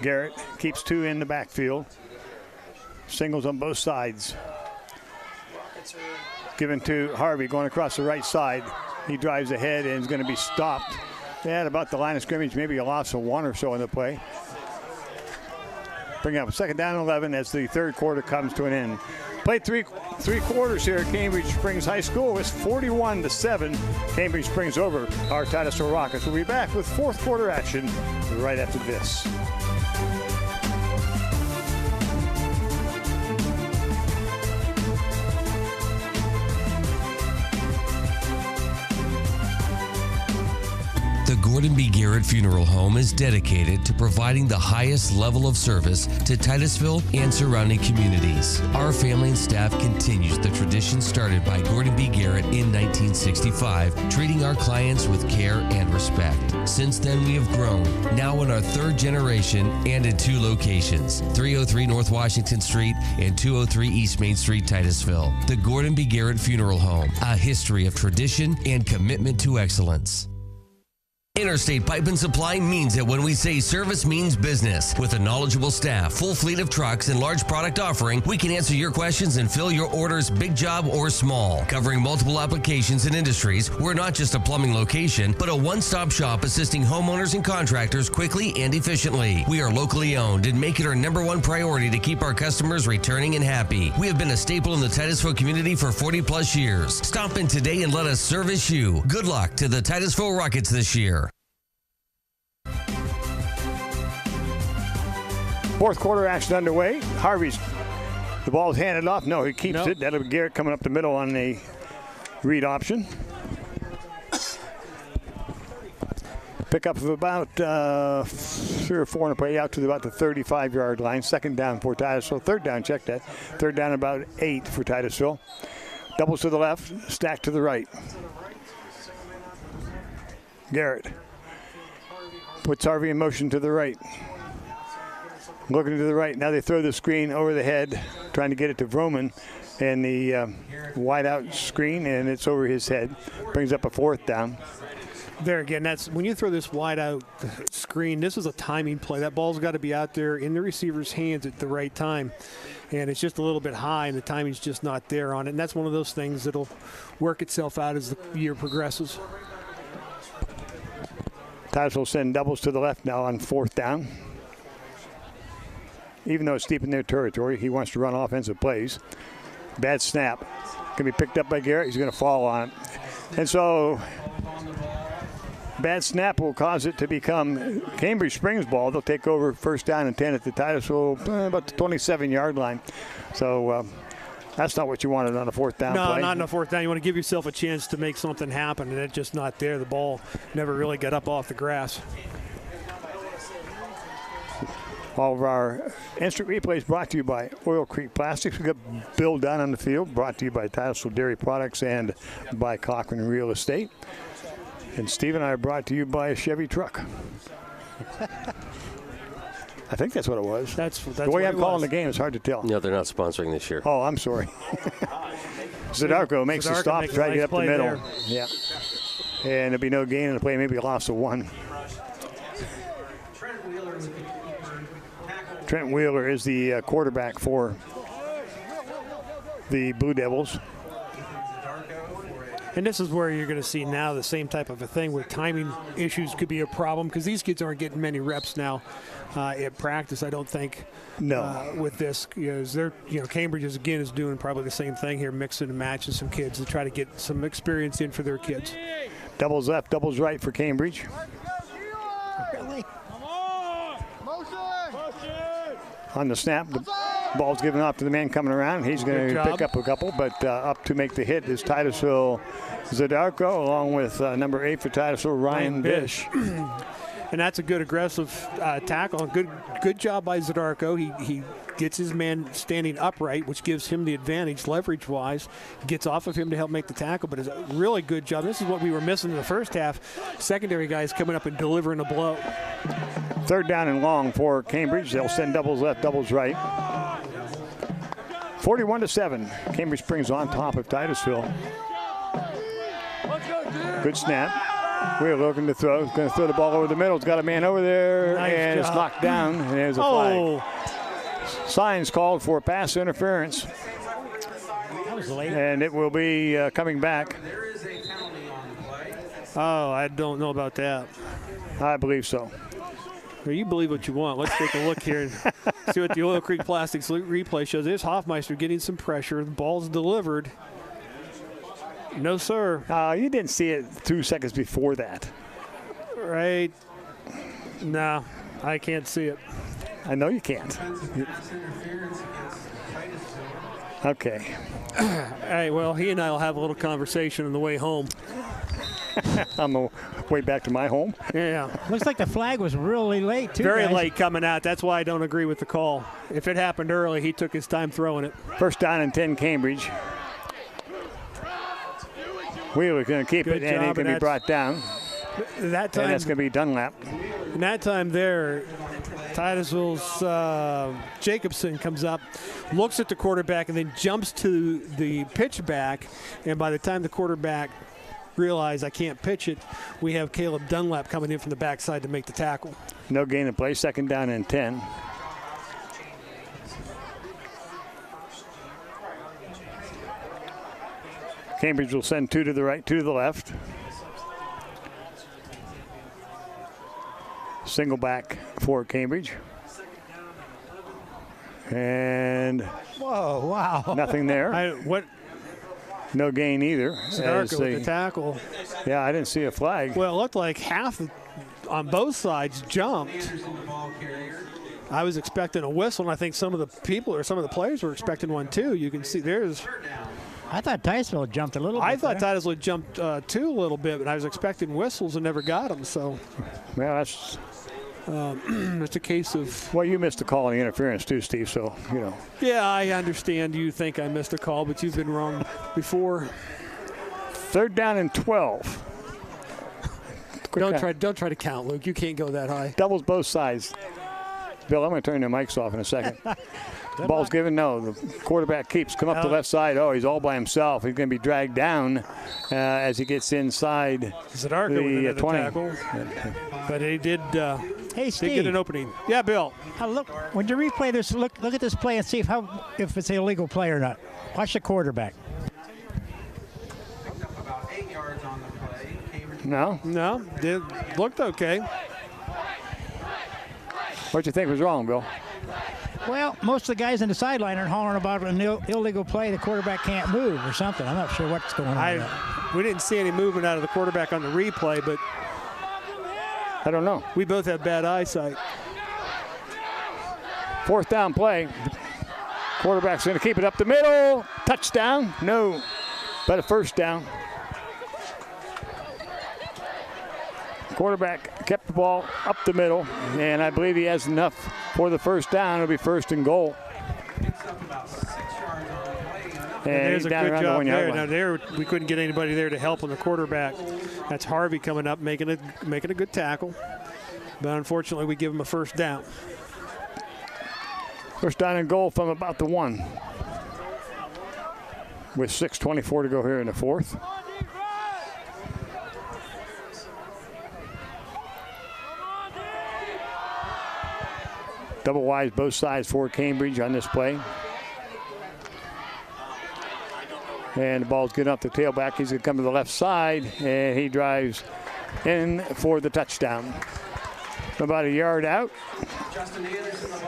S1: Garrett keeps 2 in the backfield. Singles on both sides. Given to Harvey going across the right side. He drives ahead and is going to be stopped at about the line of scrimmage, maybe a loss of 1 or so in the play. Bring up 2nd down and 11 as the third quarter comes to an end. Played three quarters here at Cambridge Springs High School. It's 41-7. Cambridge Springs over our Titusville Rockets. We'll be back with fourth quarter action right after this.
S5: The Gordon B. Garrett Funeral Home is dedicated to providing the highest level of service to Titusville and surrounding communities. Our family and staff continues the tradition started by Gordon B. Garrett in 1965, treating our clients with care and respect. Since then, we have grown, now in our 3rd generation and in 2 locations, 303 North Washington Street and 203 East Main Street, Titusville. The Gordon B. Garrett Funeral Home, a history of tradition and commitment to excellence. Interstate Pipe and Supply means it when we say service means business. With a knowledgeable staff, full fleet of trucks, and large product offering, we can answer your questions and fill your orders, big job or small. Covering multiple applications and industries, we're not just a plumbing location, but a one-stop shop assisting homeowners and contractors quickly and efficiently. We are locally owned and make it our #1 priority to keep our customers returning and happy. We have been a staple in the Titusville community for 40+ years. Stop in today and let us service you. Good luck to the Titusville Rockets this year.
S1: Fourth quarter action underway. The ball's handed off. No, he keeps it. That'll be Garrett coming up the middle on the read option. Pickup of about 3 or 4 on the play out to about the 35-yard line. Second down for Titusville. Third down, check that. Third down about 8 for Titusville. Doubles to the left, stack to the right. Garrett puts Harvey in motion to the right. Looking to the right. Now they throw the screen over the head, trying to get it to Vroman. And the wide out screen, and it's over his head. Brings up a 4th down.
S4: There again, that's when you throw this wide out screen, this is a timing play. That ball's got to be out there in the receiver's hands at the right time. And it's just a little bit high, and the timing's just not there on it. And that's one of those things that'll work itself out as the year progresses.
S1: Titusville send doubles to the left now on 4th down. Even though it's deep in their territory, he wants to run offensive plays. Bad snap. Can be picked up by Garrett. He's going to fall on it. And so bad snap will cause it to become Cambridge Springs ball. They'll take over 1st down and 10 at the Titusville, about the 27-yard line. So that's not what you wanted on a 4th down play.
S4: No, not on a 4th down. You want to give yourself a chance to make something happen, and it's just not there. The ball never really got up off the grass.
S1: All of our instant replays brought to you by Oil Creek Plastics. We've got Bill down on the field, brought to you by Titusville Dairy Products and by Cochran Real Estate. And Steve and I are brought to you by a Chevy truck. I think that's what it was.
S4: That's
S1: the way I'm calling the game, it's hard to tell.
S3: No, they're not sponsoring this year.
S1: Oh, I'm sorry. Zadarko makes the stop to try to get up the middle.
S4: There.
S1: Yeah. And there'll be no gain in the play, maybe a loss of 1. Trent Wheeler is the quarterback for the Blue Devils.
S4: And this is where you're going to see now the same type of a thing where timing issues could be a problem because these kids aren't getting many reps now at practice, I don't think.
S1: No.
S4: With this, Cambridge is doing probably the same thing here, mixing and matching some kids to try to get some experience in for their kids.
S1: Doubles left, doubles right for Cambridge.
S4: Really?
S1: On the snap, the ball's given off to the man coming around. He's going to pick up a couple, but up to make the hit is Titusville Zadarko, along with number 8 for Titusville, Ryan Bish.
S4: And that's a good aggressive tackle. Good job by Zadarko. He gets his man standing upright, which gives him the advantage leverage-wise. Gets off of him to help make the tackle, but it's a really good job. This is what we were missing in the first half. Secondary guys coming up and delivering a blow.
S1: 3rd down and long for Cambridge. They'll send doubles left, doubles right. 41-7. Cambridge Springs on top of Titusville. Good snap. We're looking to throw. He's going to throw the ball over the middle. He's got a man over there, and it's knocked down, and there's a flag. Signs called for pass interference.
S13: That was late.
S1: And it will be coming back.
S4: Oh, I don't know about that.
S1: I believe so.
S4: Well, you believe what you want. Let's take a look here and see what the Oil Creek Plastics replay shows. There's Hoffmeister getting some pressure. The ball's delivered. No, sir.
S1: You didn't see it 2 seconds before that.
S4: Right. No, I can't see it.
S1: I know you can't. Okay.
S4: All right, well, he and I will have a little conversation on the way home.
S1: On the way back to my home?
S4: Yeah.
S13: Looks like the flag was really late, too.
S4: Very
S13: guys.
S4: late coming out. That's why I don't agree with the call. If it happened early, he took his time throwing it.
S1: 1st down and 10, Cambridge. Wheeler's going to keep it, and it can be brought down.
S4: That time,
S1: and that's going to be Dunlap.
S4: And that time there, Titusville's Jacobson comes up, looks at the quarterback, and then jumps to the pitch back. And by the time the quarterback realized I can't pitch it, we have Caleb Dunlap coming in from the backside to make the tackle.
S1: No gain of play, 2nd down and 10. Cambridge will send 2 to the right, 2 to the left. Single back for Cambridge. And
S13: whoa, wow.
S1: Nothing there. No gain either.
S4: Zadarko with the tackle.
S1: Yeah, I didn't see a flag.
S4: Well, it looked like half on both sides jumped. I was expecting a whistle, and I think some of the people or some of the players were expecting one too. You can see there's
S13: I thought Titusville jumped a little bit.
S4: I thought
S13: there.
S4: Titusville jumped too a little bit, but I was expecting whistles and never got them. So,
S1: well, that's
S4: it's a case of.
S1: Well, you missed the call on the interference too, Steve. So you know.
S4: Yeah, I understand. You think I missed a call, but you've been wrong before.
S1: 3rd down and 12.
S4: Don't try to count, Luke. You can't go that high.
S1: Doubles both sides. Bill, I'm going to turn the mics off in a second. Ball's given. No, the quarterback keeps. Come up the left side. Oh, he's all by himself. He's going to be dragged down as he gets inside
S4: Zadarka with the 20. Tackle. But he did.
S13: Hey, Steve.
S4: Did get an opening. Yeah, Bill.
S13: Look, when you replay this, look at this play and see if it's an illegal play or not. Watch the quarterback.
S1: No.
S4: It looked okay.
S1: What do you think was wrong, Bill?
S13: Well, most of the guys on the sideline are hollering about an illegal play. The quarterback can't move or something. I'm not sure what's going on.
S4: We didn't see any movement out of the quarterback on the replay, but
S1: I don't know.
S4: We both have bad eyesight.
S1: 4th down play. Quarterback's going to keep it up the middle. Touchdown. No. But a 1st down. Quarterback kept the ball up the middle, and I believe he has enough for the 1st down. It'll be 1st and goal.
S4: And there's a good job there. Now there, we couldn't get anybody there to help on the quarterback. That's Harvey coming up, making a good tackle. But unfortunately, we give him a 1st down.
S1: 1st down and goal from about the 1. With 6:24 to go here in the 4th. Double wides both sides for Cambridge on this play. And the ball's getting up the tailback. He's going to come to the left side, and he drives in for the touchdown. About a yard out.
S4: It's going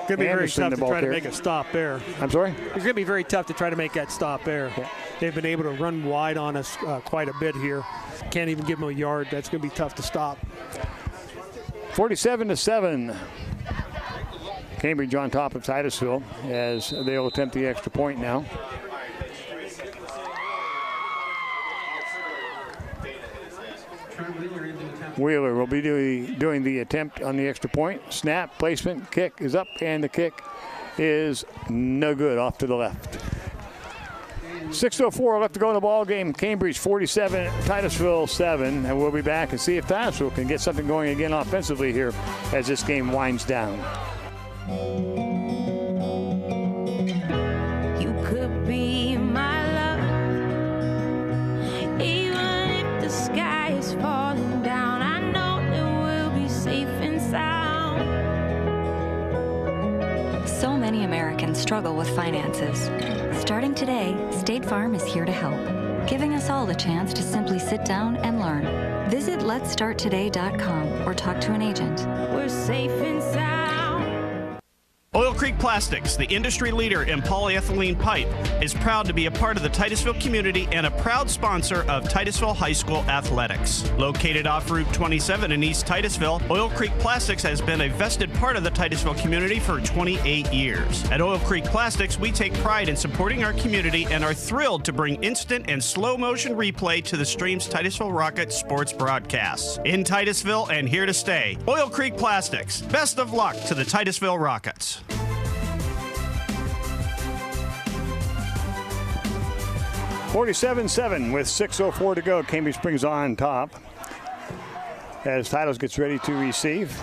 S4: to be very tough to try to make a stop there.
S1: I'm sorry?
S4: It's going to be very tough to try to make that stop there. Yeah. They've been able to run wide on us quite a bit here. Can't even give them a yard. That's going to be tough to stop.
S1: 47-7. Cambridge on top of Titusville as they'll attempt the extra point now. Wheeler will be doing the attempt on the extra point. Snap, placement, kick is up, and the kick is no good, off to the left. 6:04 left to go in the ball game. Cambridge 47, Titusville 7, and we'll be back and see if Titusville can get something going again offensively here as this game winds down.
S11: You could be my love, even if the sky is falling down. I know that we'll be safe and sound.
S12: So many Americans struggle with finances. Starting today, State Farm is here to help, giving us all the chance to simply sit down and learn. Visit letstarttoday.com or talk to an agent.
S11: We're safe and sound.
S15: Oil Creek Plastics, the industry leader in polyethylene pipe, is proud to be a part of the Titusville community and a proud sponsor of Titusville High School athletics. Located off Route 27 in East Titusville, Oil Creek Plastics has been a vested part of the Titusville community for 28 years. At Oil Creek Plastics, we take pride in supporting our community and are thrilled to bring instant and slow motion replay to the Stream's Titusville Rocket sports broadcasts. In Titusville and here to stay, Oil Creek Plastics. Best of luck to the Titusville Rockets.
S1: 47-7 with 6:04 to go. Cambridge Springs on top as Titus gets ready to receive.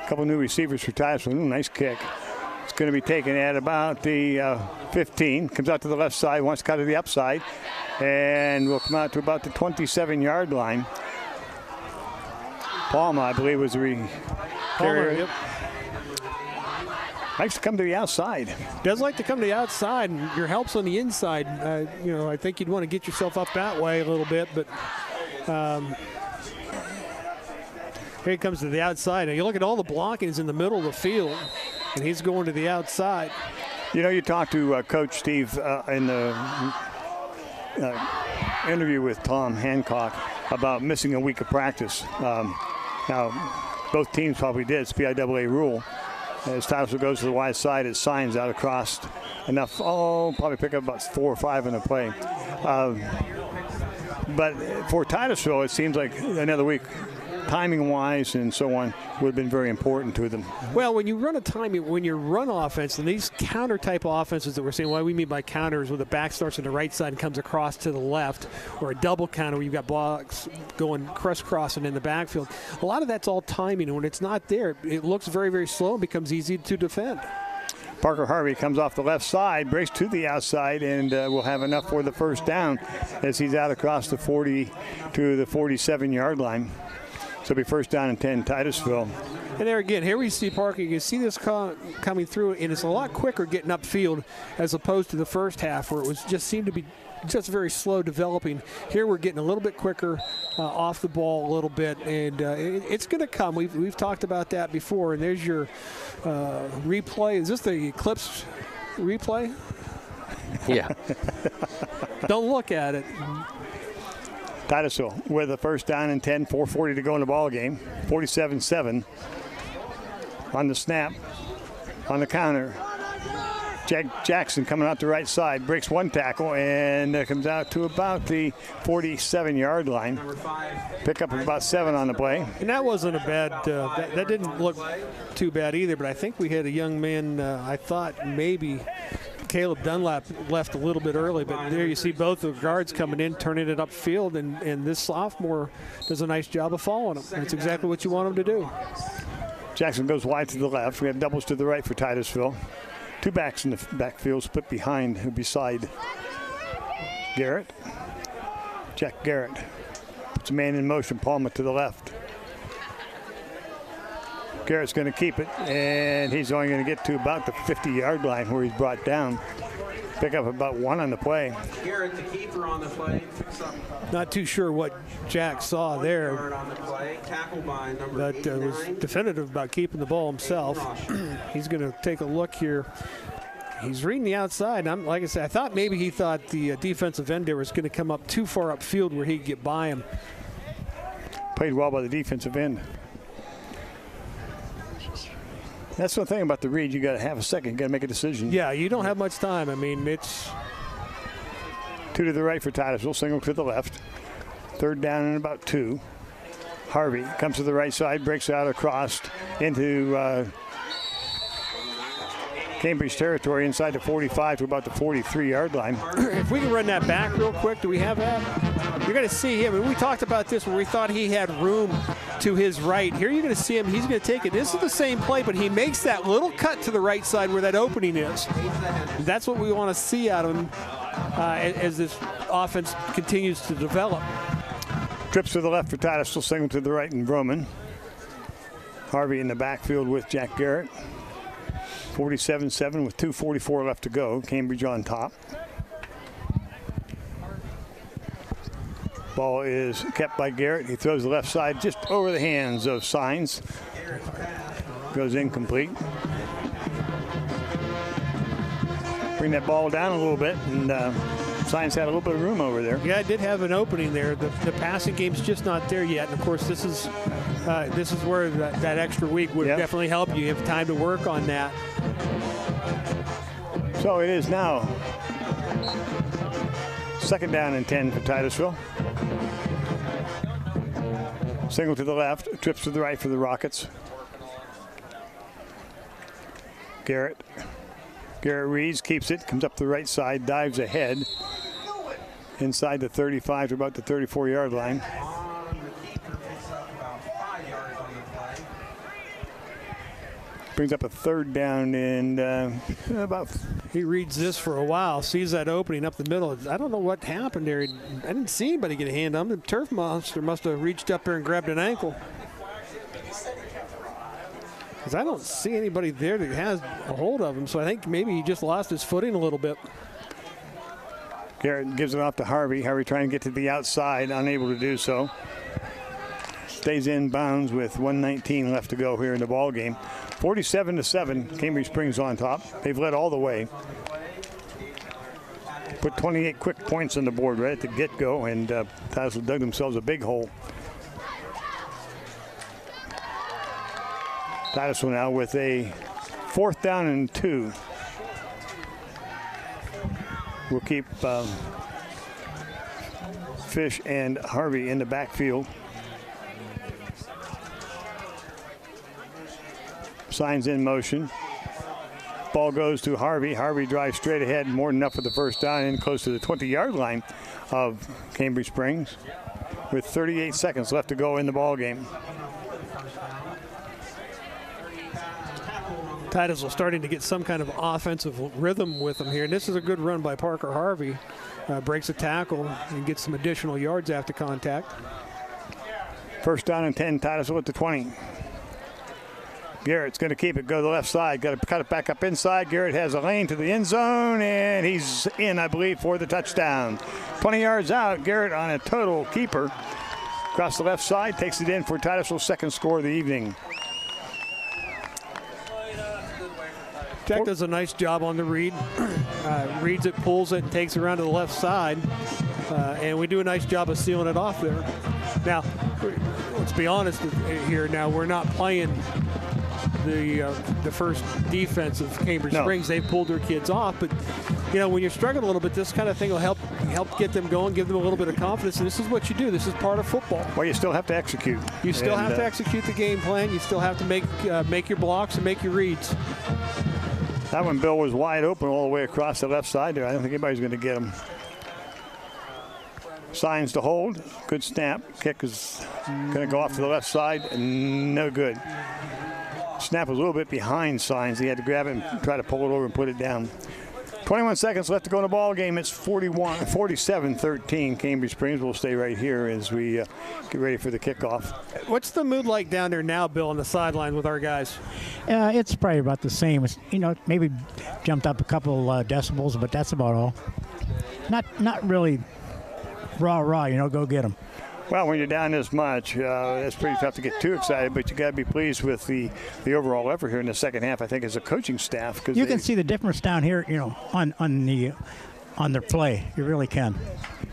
S1: A couple new receivers for Titus. Nice kick. It's going to be taken at about the 15. Comes out to the left side, wants to cut to the upside, and will come out to about the 27-yard line. Palma, I believe, was the carrier.
S4: Yep.
S1: Likes to come to the outside.
S4: Does like to come to the outside, and your help's on the inside. I think you'd want to get yourself up that way a little bit, but here he comes to the outside. Now you look at all the blockings in the middle of the field, and he's going to the outside.
S1: You know, you talked to Coach Steve in the interview with Tom Hancock about missing a week of practice. Now, both teams probably did. It's PIAA rule. As Titusville goes to the wide side, it signs out across enough. Probably pick up about 4 or 5 in the play. But for Titusville, it seems like another week, timing-wise and so on, would have been very important to them.
S4: Well, when you run when you run offense, and these counter-type offenses that we're seeing, what we mean by counters, where the back starts on the right side and comes across to the left, or a double counter where you've got blocks going crisscrossing in the backfield, a lot of that's all timing, and when it's not there, it looks very, very slow and becomes easy to defend.
S1: Parker Harvey comes off the left side, breaks to the outside, and will have enough for the first down as he's out across the 40 to the 47-yard line. So it'll be first down and 10, Titusville.
S4: And there again, here we see Parker. You can see this coming through, and it's a lot quicker getting upfield as opposed to the first half where it was just seemed to be just very slow developing. Here we're getting a little bit quicker off the ball a little bit, and it's going to come. We've talked about that before, and there's your replay. Is this the Eclipse replay?
S3: Yeah.
S4: Don't look at it.
S1: Titusville with a first down and 10, 4:40 to go in the ball game. 47-7 on the snap, on the counter. Jack Jackson coming out the right side, breaks one tackle, and comes out to about the 47-yard line. Pick up about 7 on the play.
S4: And that wasn't a bad, that didn't look too bad either, but I think we had a young man, I thought maybe Caleb Dunlap left a little bit early, but there you see both the guards coming in, turning it upfield, and this sophomore does a nice job of following him. That's exactly what you want him to do.
S1: Jackson goes wide to the left. We have doubles to the right for Titusville. 2 backs in the backfield, split beside Garrett. Jack Garrett puts a man in motion, Palmer to the left. Garrett's going to keep it, and he's only going to get to about the 50-yard line where he's brought down. Pick up about 1 on the play.
S3: Garrett, the keeper on the play.
S4: Not too sure what Jack saw there, but was definitive about keeping the ball himself. He's going to take a look here. He's reading the outside. Like I said, I thought maybe he thought the defensive end there was going to come up too far upfield where he'd get by him.
S1: Played well by the defensive end. That's the thing about the read. You got to have a second. You got to make a decision.
S4: Yeah, you don't have much time. I mean, it's
S1: 2 to the right for Titusville, single to the left. Third down and about 2. Harvey comes to the right side, breaks out across into Cambridge territory inside the 45 to about the 43-yard line.
S4: If we can run that back real quick, do we have that? You're going to see him, and we talked about this where we thought he had room to his right. Here you're going to see him. He's going to take it. This is the same play, but he makes that little cut to the right side where that opening is. That's what we want to see out of him as this offense continues to develop.
S1: Trips to the left for Titusville, single to the right in Roman. Harvey in the backfield with Jack Garrett. 47-7 with 2:44 left to go. Cambridge on top. Ball is kept by Garrett. He throws the left side just over the hands of Signs. Goes incomplete. Bring that ball down a little bit, and Signs had a little bit of room over there.
S4: Yeah, it did have an opening there. The passing game's just not there yet. And of course, this is where that extra week would definitely help you. You have time to work on that.
S1: So it is now second down and 10 for Titusville. Single to the left, trips to the right for the Rockets. Garrett reads, keeps it, comes up the right side, dives ahead. Inside the 35 to about the 34-yard line. Brings up a third down and about.
S4: He reads this for a while, sees that opening up the middle. I don't know what happened there. I didn't see anybody get a hand on him. The turf monster must have reached up there and grabbed an ankle. Because I don't see anybody there that has a hold of him, so I think maybe he just lost his footing a little bit.
S1: Garrett gives it off to Harvey. Harvey trying to get to the outside, unable to do so. Stays in bounds with 1:19 left to go here in the ball game. 47-7, Cambridge Springs on top. They've led all the way. Put 28 quick points on the board right at the get-go, and Titusville dug themselves a big hole. Titusville now with a 4th down and 2. We'll keep Fish and Harvey in the backfield. Signs in motion. Ball goes to Harvey. Harvey drives straight ahead, more than enough for the first down, in close to the 20-yard line of Cambridge Springs, with 38 seconds left to go in the ball game.
S4: Titusville starting to get some kind of offensive rhythm with them here. And this is a good run by Parker Harvey. Breaks a tackle and gets some additional yards after contact.
S1: First down and 10, Titusville at the 20. Garrett's going to keep it, go to the left side. Got to cut it back up inside. Garrett has a lane to the end zone, and he's in, I believe, for the touchdown. 20 yards out, Garrett on a total keeper. Across the left side, takes it in for Titusville's second score of the evening.
S4: Jack does a nice job on the read. Reads it, pulls it, and takes it around to the left side. And we do a nice job of sealing it off there. Now, let's be honest here. Now, we're not playing the first defense of Cambridge Springs. They've pulled their kids off, but when you're struggling a little bit, this kind of thing will help get them going, give them a little bit of confidence. And this is what you do. This is part of football.
S1: Well, you still have to execute.
S4: You still have to execute the game plan. You still have to make your blocks and make your reads.
S1: That one, Bill, was wide open all the way across the left side there. I don't think anybody's going to get him. Signs to hold. Good snap. Kick is going to go off to the left side. No good. Snap was a little bit behind Signs. He had to grab it and try to pull it over and put it down. 21 seconds left to go in the ball game. It's 47-13. Cambridge Springs will stay right here as we get ready for the kickoff.
S4: What's the mood like down there now, Bill, on the sideline with our guys?
S13: It's probably about the same. It's, maybe jumped up a couple decibels, but that's about all. Not really rah, go get them.
S1: Well, when you're down this much, it's pretty tough to get too excited, but you got to be pleased with the overall effort here in the second half, I think, as a coaching staff.
S13: You can see the difference down here, on their play. You really can.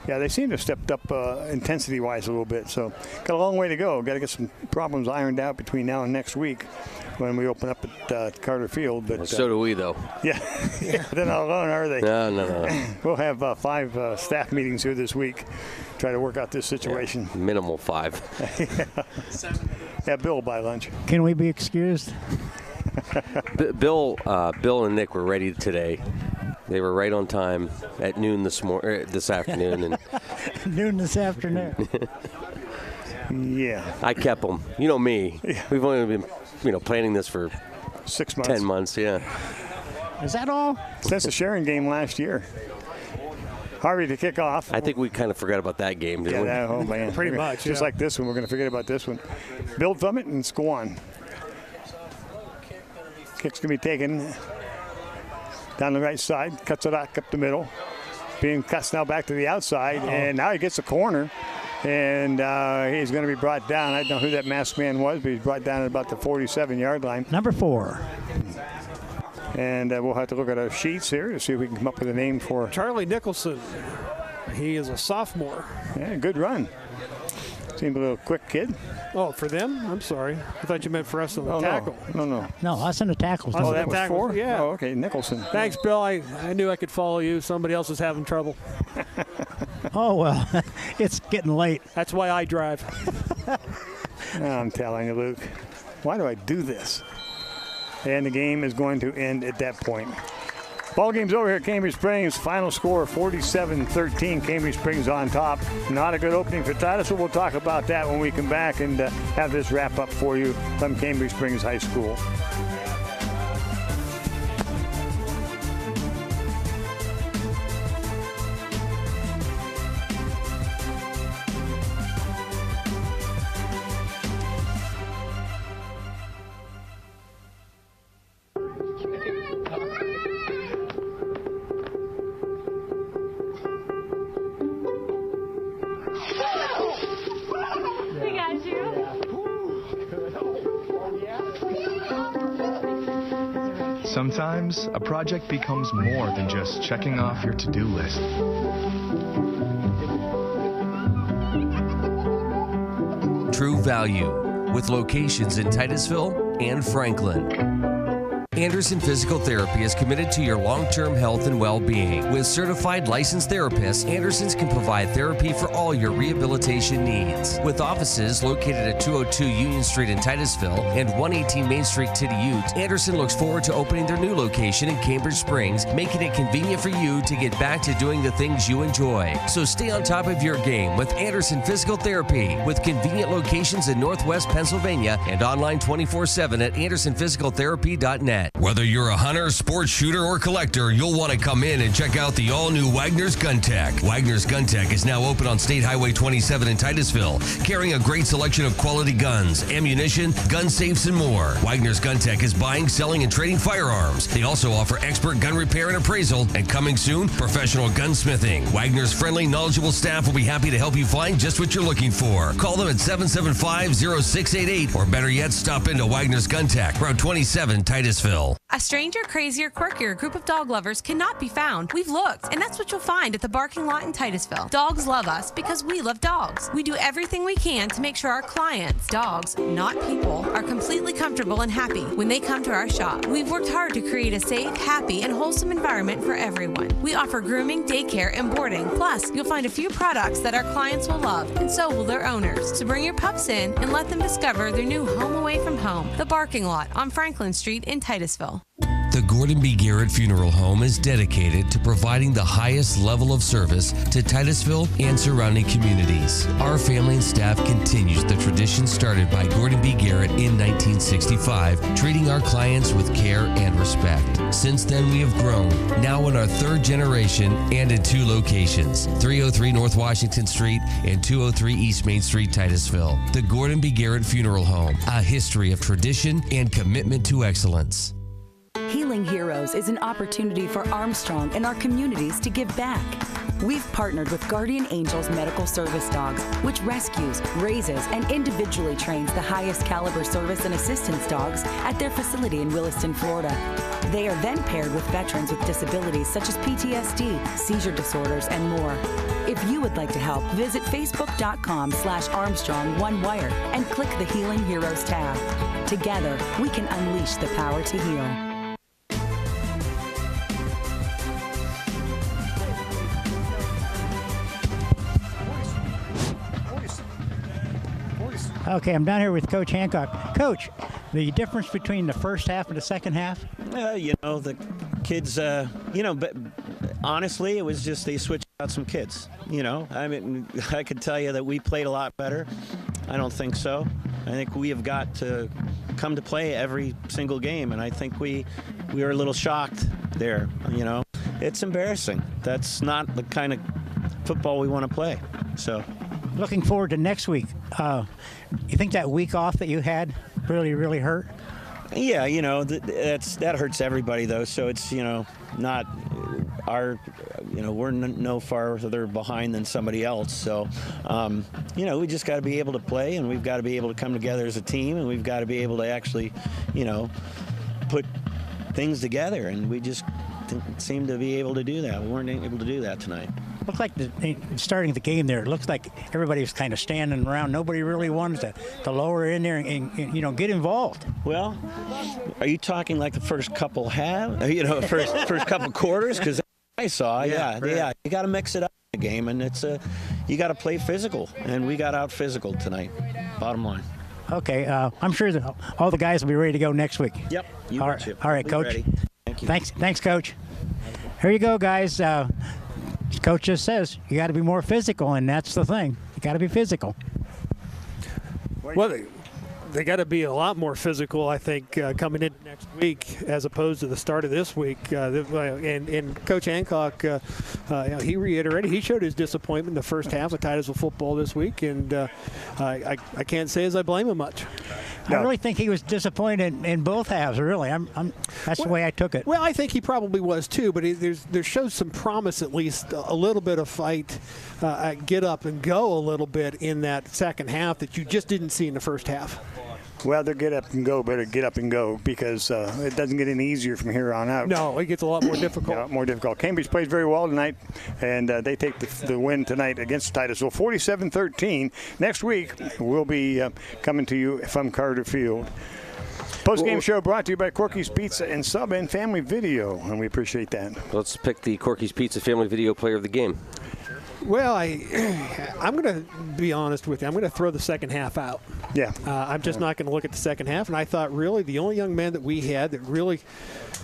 S1: Yeah, they seem to have stepped up intensity-wise a little bit, so got a long way to go. Got to get some problems ironed out between now and next week when we open up at Carter Field. But
S3: so do we, though.
S1: Yeah, they're not alone, are they?
S3: No.
S1: We'll have 5 staff meetings here this week. Try to work out this situation.
S3: Yeah, minimal 5.
S1: Yeah, Bill will buy lunch.
S13: Can we be excused?
S3: Bill and Nick were ready today. They were right on time at noon this afternoon. And
S13: noon this afternoon.
S1: Yeah.
S3: I kept them. You know me. Yeah. We've only been planning this for
S1: 6 months.
S3: 10 months, yeah.
S13: Is that all?
S1: Since the Sharon game last year. Harvey to kick off.
S3: I think we kind of forgot about that game, didn't we?
S1: Oh, man.
S4: Pretty much.
S1: Just like this one, we're going to forget about this one. Build from it and let's go on. Kick's going to be taken down the right side. Cuts it out up the middle. Being cuts now back to the outside. And now he gets a corner. And he's going to be brought down. I don't know who that masked man was, but he's brought down at about the 47-yard line.
S13: Number 4.
S1: And we'll have to look at our sheets here to see if we can come up with a name for
S4: Charlie Nicholson. He is a sophomore.
S1: Yeah, good run. Seemed a little quick kid.
S4: Oh, for them? I'm sorry. I thought you meant for us on the tackle.
S1: No.
S13: No, us on the tackles.
S1: Oh, that was 4?
S4: Yeah.
S1: Oh, okay, Nicholson.
S4: Thanks, Bill. I knew I could follow you. Somebody else is having trouble.
S13: Oh, well, it's getting late.
S4: That's why I drive.
S1: I'm telling you, Luke. Why do I do this? And the game is going to end at that point. Ball game's over here at Cambridge Springs. Final score 47-13. Cambridge Springs on top. Not a good opening for Titusville. We'll talk about that when we come back and have this wrap up for you from Cambridge Springs High School.
S17: Sometimes a project becomes more than just checking off your to-do list.
S5: True Value, with locations in Titusville and Franklin. Anderson Physical Therapy is committed to your long-term health and well-being. With certified licensed therapists, Andersons can provide therapy for all your rehabilitation needs. With offices located at 202 Union Street in Titusville and 118 Main Street, Tiddy Ute, Anderson looks forward to opening their new location in Cambridge Springs, making it convenient for you to get back to doing the things you enjoy. So stay on top of your game with Anderson Physical Therapy, with convenient locations in Northwest Pennsylvania and online 24/7 at AndersonPhysicalTherapy.net. Whether you're a hunter, sports shooter, or collector, you'll want to come in and check out the all-new Wagner's Gun Tech. Wagner's Gun Tech is now open on State Highway 27 in Titusville, carrying a great selection of quality guns, ammunition, gun safes, and more. Wagner's Gun Tech is buying, selling, and trading firearms. They also offer expert gun repair and appraisal, and coming soon, professional gunsmithing. Wagner's friendly, knowledgeable staff will be happy to help you find just what you're looking for. Call them at 775-0688, or better yet, stop into Wagner's Gun Tech, Route 27, Titusville.
S6: A stranger, crazier, quirkier group of dog lovers cannot be found. We've looked, and that's what you'll find at the Barking Lot in Titusville. Dogs love us because we love dogs. We do everything we can to make sure our clients, dogs, not people, are completely comfortable and happy when they come to our shop. We've worked hard to create a safe, happy, and wholesome environment for everyone. We offer grooming, daycare, and boarding. Plus, you'll find a few products that our clients will love, and so will their owners. So bring your pups in and let them discover their new home away from home, the Barking Lot on Franklin Street in Titusville.
S5: The Gordon B. Garrett Funeral Home is dedicated to providing the highest level of service to Titusville and surrounding communities. Our family and staff continues the tradition started by Gordon B. Garrett in 1965, treating our clients with care and respect. Since then, we have grown, now in our third generation and in 2 locations, 303 North Washington Street and 203 East Main Street, Titusville. The Gordon B. Garrett Funeral Home, a history of tradition and commitment to excellence.
S14: Healing Heroes is an opportunity for Armstrong and our communities to give back. We've partnered with Guardian Angels Medical Service Dogs, which rescues, raises, and individually trains the highest caliber service and assistance dogs at their facility in Williston, Florida. They are then paired with veterans with disabilities such as PTSD, seizure disorders, and more. If you would like to help, visit facebook.com/Armstrong One Wire and click the Healing Heroes tab. Together, we can unleash the power to heal.
S13: Okay, I'm down here with Coach Hancock. Coach, the difference between the first half and the second half?
S8: The kids, but honestly, it was just they switched out some kids. I mean, I could tell you that we played a lot better. I don't think so. I think we have got to come to play every single game, and I think we were a little shocked there. It's embarrassing. That's not the kind of football we want to play. So,
S13: looking forward to next week. You think that week off that you had really, really hurt?
S8: Yeah, that hurts everybody though. So it's not our, we're no farther behind than somebody else. So, we just got to be able to play, and we've got to be able to come together as a team, and we've got to be able to actually, put things together, and we just didn't seem to be able to do that. We weren't able to do that tonight.
S13: Looked like starting the game there, it looks like everybody was kind of standing around. Nobody really wanted to lower in there and get involved.
S8: Well, are you talking like the first couple first couple quarters? Because I saw, yeah. You got to mix it up in the game, and you got to play physical, and we got out physical tonight. Bottom line.
S13: Okay, I'm sure that all the guys will be ready to go next week.
S8: Yep.
S13: All right, Coach.
S8: Ready. Thank you.
S13: Thanks, Coach. Here you go, guys. Coach just says you got to be more physical, and that's the thing. You got to be physical.
S4: Well, they got to be a lot more physical, I think, coming into next week as opposed to the start of this week. And Coach Hancock, he reiterated, he showed his disappointment in the first half of Titusville football this week, and I can't say as I blame him much.
S13: I really think he was disappointed in both halves, really. That's the way I took it.
S4: Well, I think he probably was too, but there shows some promise, at least a little bit of fight, get up and go a little bit in that second half that you just didn't see in the first half.
S1: Well, they're get up and go, better get up and go, because it doesn't get any easier from here on out.
S4: No, it gets a lot more difficult.
S1: More difficult. Cambridge plays very well tonight, and they take the win tonight against Titusville, 47-13. Next week, we'll be coming to you from Carter Field. Post-game show brought to you by Corky's Pizza and Sub and Family Video, and we appreciate that.
S3: Let's pick the Corky's Pizza Family Video player of the game.
S4: Well, I'm going to be honest with you. I'm going to throw the second half out.
S1: Yeah.
S4: I'm just not going to look at the second half. And I thought, really, the only young man that we had that really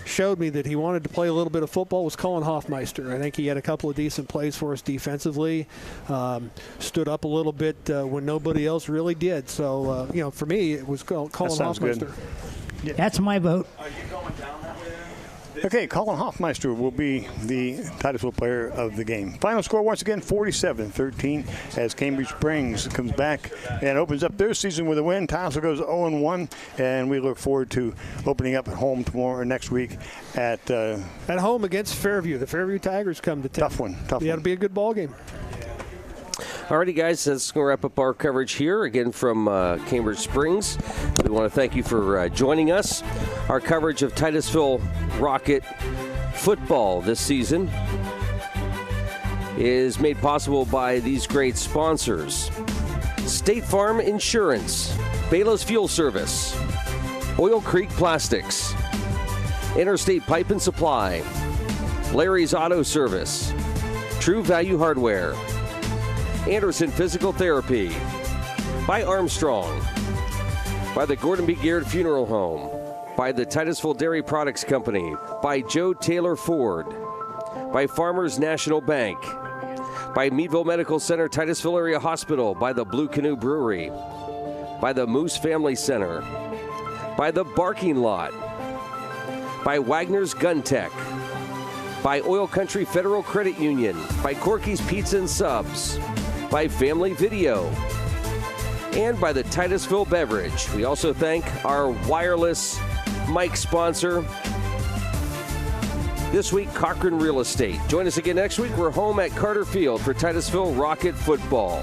S4: showed me that he wanted to play a little bit of football was Colin Hoffmeister. I think he had a couple of decent plays for us defensively. Stood up a little bit when nobody else really did. So, for me, it was Colin Hoffmeister.
S1: Yeah.
S13: That's my vote.
S1: Are you going down that way? Okay, Colin Hoffmeister will be the Titusville player of the game. Final score, once again, 47-13 as Cambridge Springs comes back and opens up their season with a win. Titusville goes 0-1, and we look forward to opening up at home tomorrow or next week at
S4: home against Fairview. The Fairview Tigers come to town.
S1: Tough one.
S4: It'll be a good ball game.
S3: Alrighty, guys, that's going to wrap up our coverage here. Again, from Cambridge Springs. We want to thank you for joining us. Our coverage of Titusville Rocket football this season is made possible by these great sponsors: State Farm Insurance, Bayless Fuel Service, Oil Creek Plastics, Interstate Pipe and Supply, Larry's Auto Service, True Value Hardware, Anderson Physical Therapy, by Armstrong, by the Gordon B. Garrett Funeral Home, by the Titusville Dairy Products Company, by Joe Taylor Ford, by Farmers National Bank, by Meadville Medical Center, Titusville Area Hospital, by the Blue Canoe Brewery, by the Moose Family Center, by the Barking Lot, by Wagner's Gun Tech, by Oil Country Federal Credit Union, by Corky's Pizza and Subs, by Family Video, and by the Titusville Beverage. We also thank our wireless mic sponsor this week, Cochran Real Estate. Join us again next week. We're home at Carter Field for Titusville Rocket football.